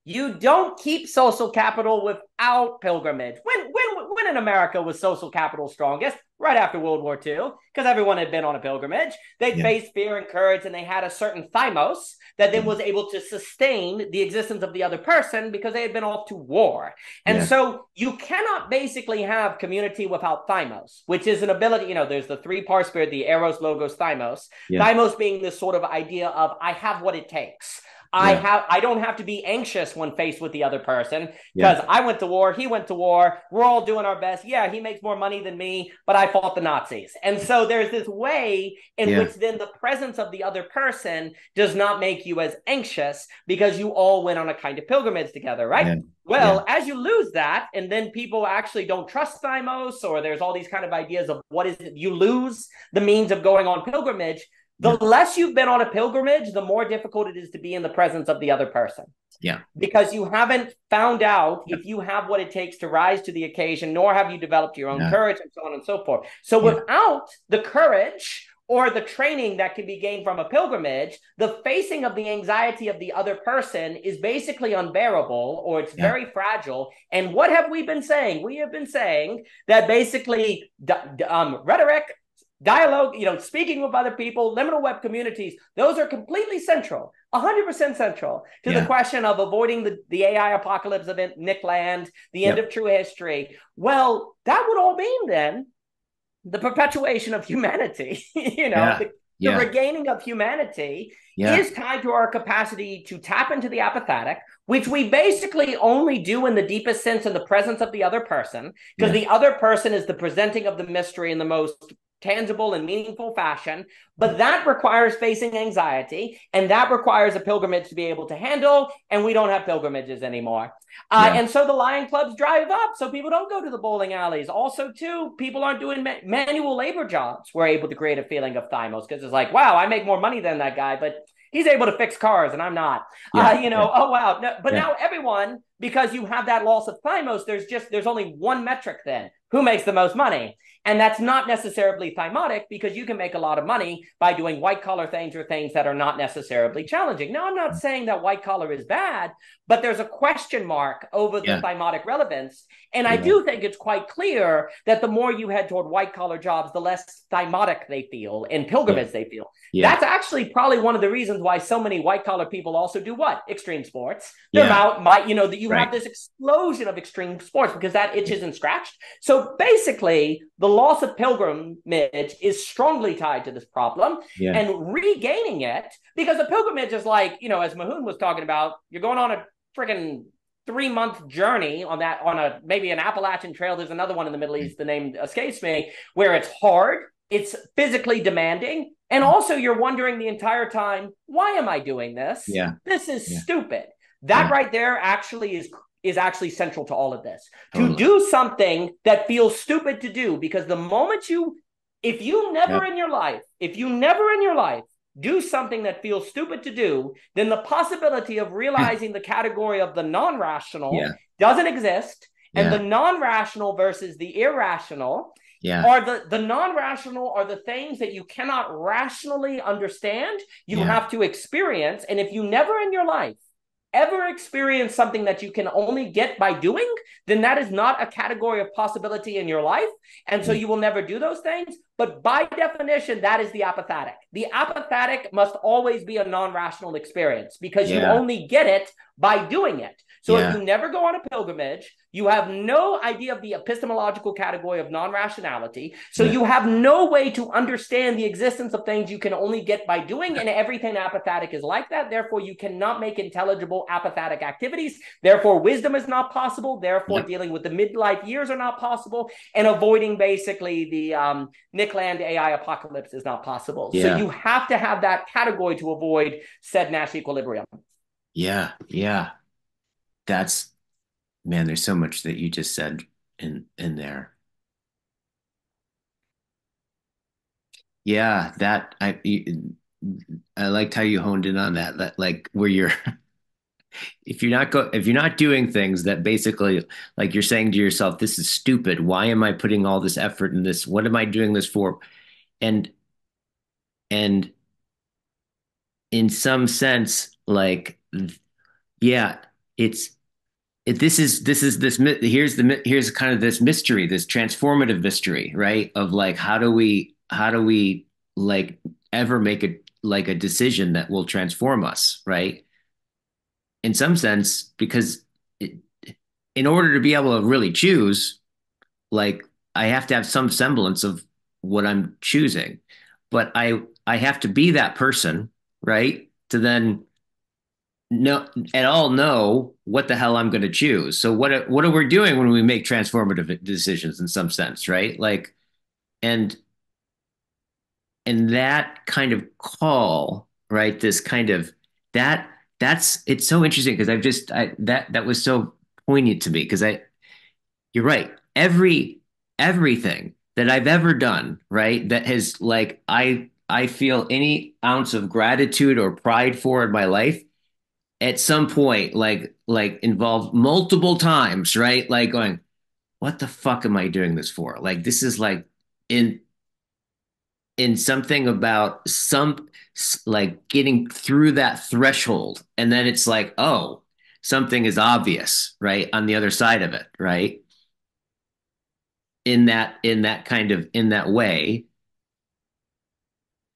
you don't keep social capital without pilgrimage. When when in America was social capital strongest? Right after World War II, because everyone had been on a pilgrimage. They'd Yeah. faced fear and courage, and they had a certain thymos that then was able to sustain the existence of the other person because they had been off to war. And Yeah. so you cannot basically have community without thymos, which is an ability, there's the three-part spirit, the eros, logos, thymos. Yeah. Thymos being this sort of idea of I have what it takes. Yeah. I don't have to be anxious when faced with the other person Yeah. because I went to war, he went to war, we're all doing our best. Yeah, he makes more money than me, but I fought the Nazis. And so there's this way in Yeah. which then the presence of the other person does not make you as anxious because you all went on a kind of pilgrimage together, right? Yeah. Yeah. Well, as you lose that, and then people actually don't trust thymos, or there's all these kind of ideas of what is it, you lose the means of going on pilgrimage. The Yeah. less you've been on a pilgrimage, the more difficult it is to be in the presence of the other person Yeah. because you haven't found out if you have what it takes to rise to the occasion, nor have you developed your own Yeah. courage and so on and so forth. So Yeah. without the courage or the training that can be gained from a pilgrimage, the facing of the anxiety of the other person is basically unbearable or it's Yeah. very fragile. And what have we been saying? We have been saying that basically rhetoric, dialogue, speaking with other people, liminal web communities, those are completely central, 100% central to the Yeah. question of avoiding the AI apocalypse of Nick Land, the end Yep. of true history. Well, that would all mean then the perpetuation of humanity, Yeah. the Yeah. regaining of humanity Yeah. is tied to our capacity to tap into the apathatic, which we basically only do in the deepest sense in the presence of the other person, because Yeah. the other person is the presenting of the mystery in the most tangible and meaningful fashion. But that requires facing anxiety, and that requires a pilgrimage to be able to handle, and we don't have pilgrimages anymore. Yeah. And so the lion clubs drive up, so people don't go to the bowling alleys. Also, too, people aren't doing manual labor jobs. We're able to create a feeling of thymos because it's like, wow, I make more money than that guy, but he's able to fix cars and I'm not. Yeah. Yeah. Oh wow. No, but Yeah. now everyone, because you have that loss of thymos, there's only one metric then: who makes the most money. And that's not necessarily thymotic because you can make a lot of money by doing white collar things or things that are not necessarily challenging. Now, I'm not saying that white collar is bad, but there's a question mark over the Yeah. thymotic relevance. And I Yeah. do think it's quite clear that the more you head toward white collar jobs, the less thymotic they feel and Yeah. pilgrimage they feel. Yeah. That's actually probably one of the reasons why so many white collar people also do what? Extreme sports. They're Yeah. that you have Right. this explosion of extreme sports because that itch Yeah. isn't scratched. So basically, the loss of pilgrimage is strongly tied to this problem, Yeah. and regaining it, because a pilgrimage is like, as Mahoon was talking about, you're going on a friggin' 3-month journey on maybe an Appalachian trail. There's another one in the Middle East, the name escapes me, where it's hard, it's physically demanding, and also you're wondering the entire time, why am I doing this? Yeah. This is Yeah. stupid. That Yeah. right there actually is actually central to all of this. To Totally. do something that feels stupid to do, because the moment if you never Yep. in your life, do something that feels stupid to do, then the possibility of realizing the category of the non-rational Yeah. doesn't exist. And Yeah. the non-rational versus the irrational Yeah. are the non-rational are the things that you cannot rationally understand. You Yeah. have to experience. And if you never in your life ever experience something that you can only get by doing, then that is not a category of possibility in your life. And so Yeah. you will never do those things. But by definition, that is the apathetic. The apathetic must always be a non-rational experience because you Yeah. only get it by doing it. So if Yeah. you never go on a pilgrimage, you have no idea of the epistemological category of non-rationality. So Yeah. you have no way to understand the existence of things you can only get by doing, and everything apathetic is like that. Therefore, you cannot make intelligible apathetic activities. Therefore, wisdom is not possible. Therefore, Yep. dealing with the midlife years are not possible, and avoiding basically the Nick Land AI apocalypse is not possible. So Yeah. you have to have that category to avoid said Nash equilibrium. Yeah. Yeah. That's Man, there's so much that you just said in there. Yeah, I liked how you honed in on that. That like where you're if you're not doing things that basically like you're saying to yourself, this is stupid. Why am I putting all this effort in this? What am I doing this for? And and in some sense, like yeah, it's here's kind of this mystery, this transformative mystery, right? Of like, how do we like ever make a decision that will transform us, right? In some sense, because it, in order to be able to really choose, like I have to have some semblance of what I'm choosing, but I have to be that person, right? To then know at all know what the hell I'm going to choose. So what are we doing when we make transformative decisions in some sense, right? Like and and that kind of call, right? This kind of that that's it's so interesting because that was so poignant to me because I you're right. Everything that I've ever done, right, that has like I feel any ounce of gratitude or pride for in my life at some point, like involved multiple times, right? Like going, what the fuck am I doing this for? Like this is like in in something about some like getting through that threshold, and then it's like, oh, something is obvious, right, on the other side of it, right? In that kind of in that way,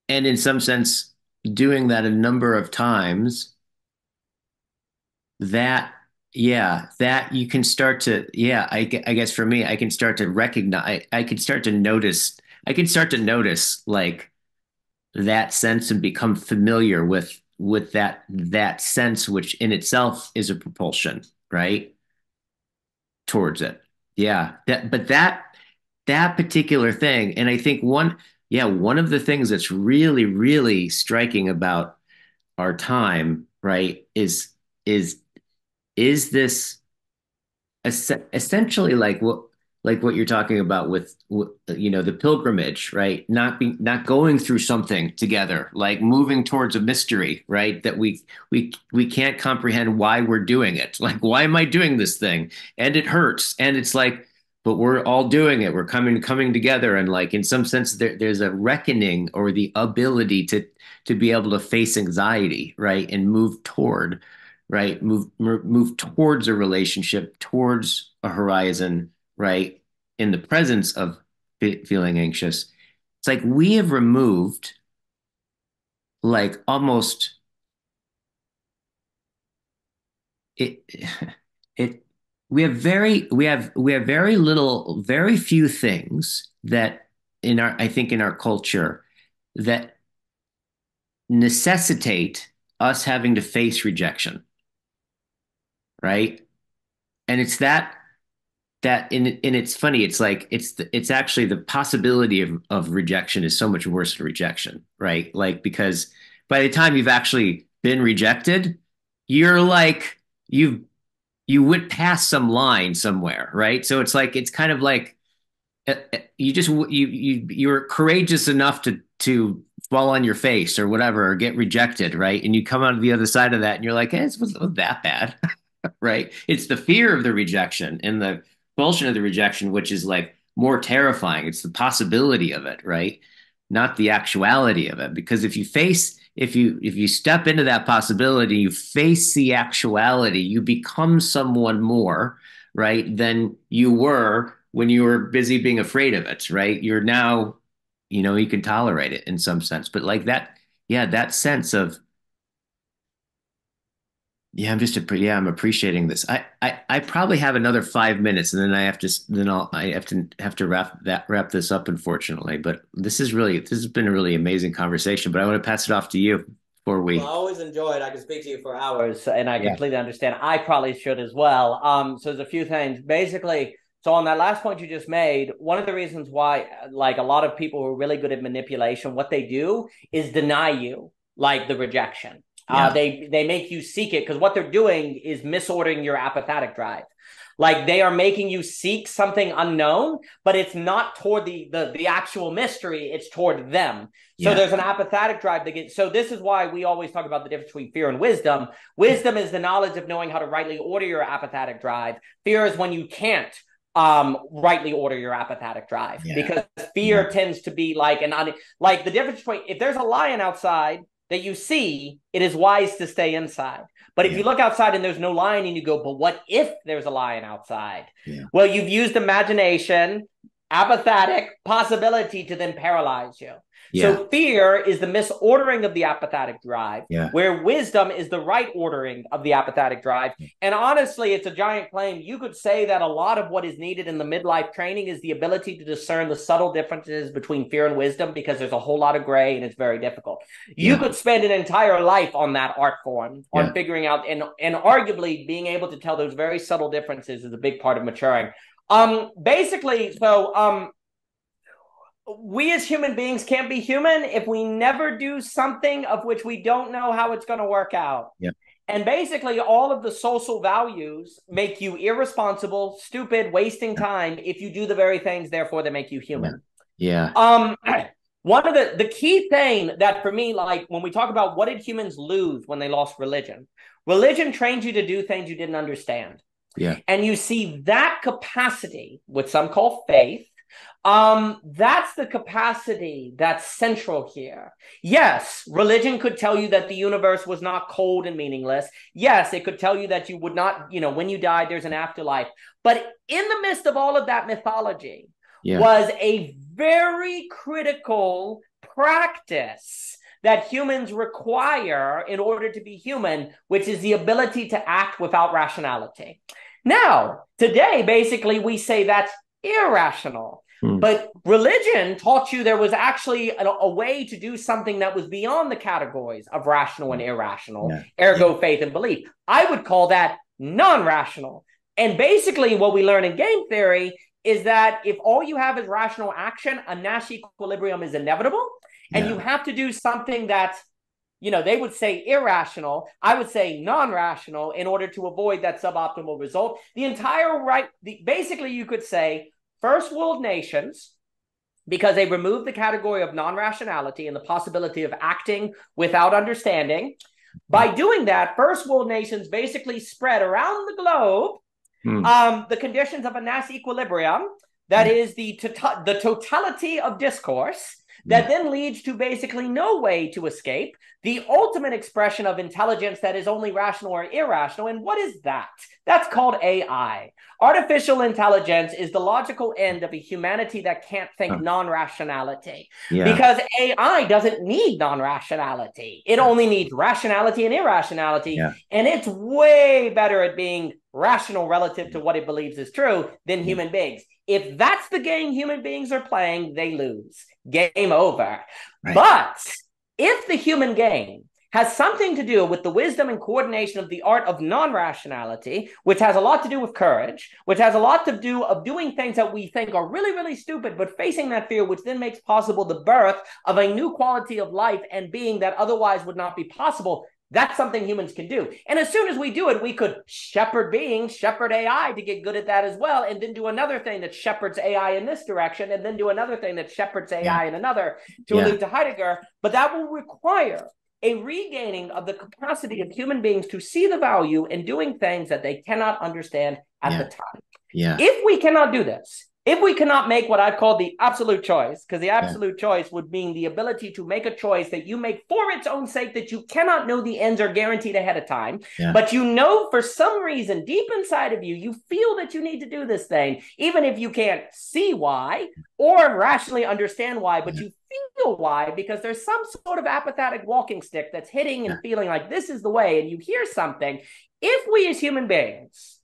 and in some sense doing that a number of times, that yeah, that you can start to yeah, I guess for me I can start to recognize, I can start to notice, like that sense and become familiar with that sense, which in itself is a propulsion, right, towards it. Yeah, that particular thing. And I think one of the things that's really, really striking about our time, right, is is this essentially like what you're talking about with the pilgrimage, right? Not going through something together, like moving towards a mystery, right? That we can't comprehend why we're doing it. Like, why am I doing this thing? And it hurts, and it's like, but we're all doing it. We're coming together, and like in some sense, there's a reckoning or the ability to be able to face anxiety, right, and move toward, right, move towards a relationship, towards a horizon, right, in the presence of feeling anxious. It's like we have removed like almost it it we have very little, very few things that in our I think in our culture that necessitate us having to face rejection, right? And it's that and it's funny, it's like it's actually the possibility of rejection is so much worse than rejection, right? Like because by the time you've actually been rejected, you're like you went past some line somewhere, right? So it's like it's kind of like you just you're courageous enough to fall on your face or whatever or get rejected, right? And you come out of the other side of that and you're like, hey, it wasn't that bad. Right? It's the fear of the rejection and the bullshit of the rejection, which is like more terrifying. It's the possibility of it, right? Not the actuality of it. Because if you step into that possibility, you face the actuality, you become someone more, right, than you were when you were busy being afraid of it, right? You're now, you can tolerate it in some sense. But like that, yeah, that sense of yeah, I'm appreciating this. I probably have another 5 minutes, and then I have to wrap this up, unfortunately. But this has been a really amazing conversation. But I want to pass it off to you before Well, I we. always enjoy it. I can speak to you for hours, and I Yeah, completely understand. I probably should as well. So there's a few things. Basically, so on that last point you just made, one of the reasons why, like a lot of people who are really good at manipulation, what they do is deny you, like the rejection. yeah, They make you seek it because what they're doing is misordering your apathetic drive. Like they are making you seek something unknown, but it's not toward the actual mystery, it's toward them. So yeah, there's an apathetic drive to get. So this is why we always talk about the difference between fear and wisdom. Wisdom is the knowledge of knowing how to rightly order your apathetic drive. Fear is when you can't rightly order your apathetic drive yeah, because yeah, fear tends to be like like the difference between if there's a lion outside that you see, it is wise to stay inside. But if you look outside and there's no lion and you go, but what if there's a lion outside? Well, you've used imagination, apathetic possibility to then paralyze you. So fear is the misordering of the apathetic drive, where wisdom is the right ordering of the apathetic drive. And honestly, it's a giant claim. You could say that a lot of what is needed in the midlife training is the ability to discern the subtle differences between fear and wisdom, because there's a whole lot of gray and it's very difficult. You could spend an entire life on that art form, on figuring out, and arguably being able to tell those very subtle differences is a big part of maturing. We as human beings can't be human if we never do something of which we don't know how it's going to work out. And basically, all of the social values make you irresponsible, stupid, wasting time if you do the very things, therefore, that make you human. One of the key thing that for me, like when we talk about what did humans lose when they lost religion, religion trained you to do things you didn't understand. And you see that capacity, what some call faith, that's the capacity that's central here. Yes, religion could tell you that the universe was not cold and meaningless. Yes, it could tell you that you would not, when you died, there's an afterlife. But in the midst of all of that mythology was a very critical practice that humans require in order to be human, which is the ability to act without rationality. Now, today, basically, we say that's irrational. But religion taught you there was actually a way to do something that was beyond the categories of rational and irrational, ergo faith and belief. I would call that non-rational. And basically what we learn in game theory is that if all you have is rational action, a Nash equilibrium is inevitable. And you have to do something that's, they would say irrational. I would say non-rational in order to avoid that suboptimal result. Basically you could say, first world nations, because they removed the category of non-rationality and the possibility of acting without understanding. By doing that, first world nations basically spread around the globe the conditions of a Nash equilibrium, that is the totality of discourse, that then leads to basically no way to escape the ultimate expression of intelligence that is only rational or irrational. And what is that? That's called AI. Artificial intelligence is the logical end of a humanity that can't think non-rationality. Because AI doesn't need non-rationality. It only needs rationality and irrationality. And it's way better at being rational relative to what it believes is true than human beings. If that's the game human beings are playing, they lose. Game over. But if the human game has something to do with the wisdom and coordination of the art of non-rationality, which has a lot to do with courage, which has a lot to do of doing things that we think are really, really stupid, but facing that fear, which then makes possible the birth of a new quality of life and being that otherwise would not be possible, that's something humans can do. And as soon as we do it, we could shepherd AI to get good at that as well, and then do another thing that shepherds AI in this direction, and then do another thing that shepherds AI in another, to allude to Heidegger. But that will require a regaining of the capacity of human beings to see the value in doing things that they cannot understand at the time. If we cannot do this, if we cannot make what I've called the absolute choice, because the absolute choice would mean the ability to make a choice that you make for its own sake, that you cannot know the ends are guaranteed ahead of time, but for some reason deep inside of you, you feel that you need to do this thing, even if you can't see why or rationally understand why, but you feel why, because there's some sort of apathetic walking stick that's hitting and feeling like this is the way, and you hear something. If we as human beings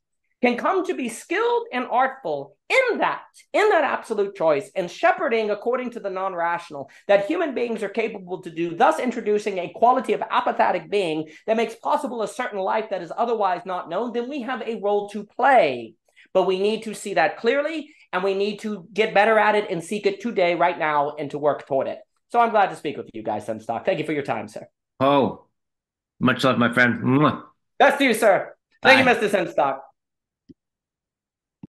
can come to be skilled and artful in that absolute choice and shepherding according to the non-rational that human beings are capable to do, thus introducing a quality of apathetic being that makes possible a certain life that is otherwise not known, then we have a role to play. But we need to see that clearly, and we need to get better at it and seek it today, right now, and to work toward it. So I'm glad to speak with you guys, Sengstock. Thank you for your time, sir. Oh, much love, my friend. Best to you, sir. Thank you, Mr. Sengstock.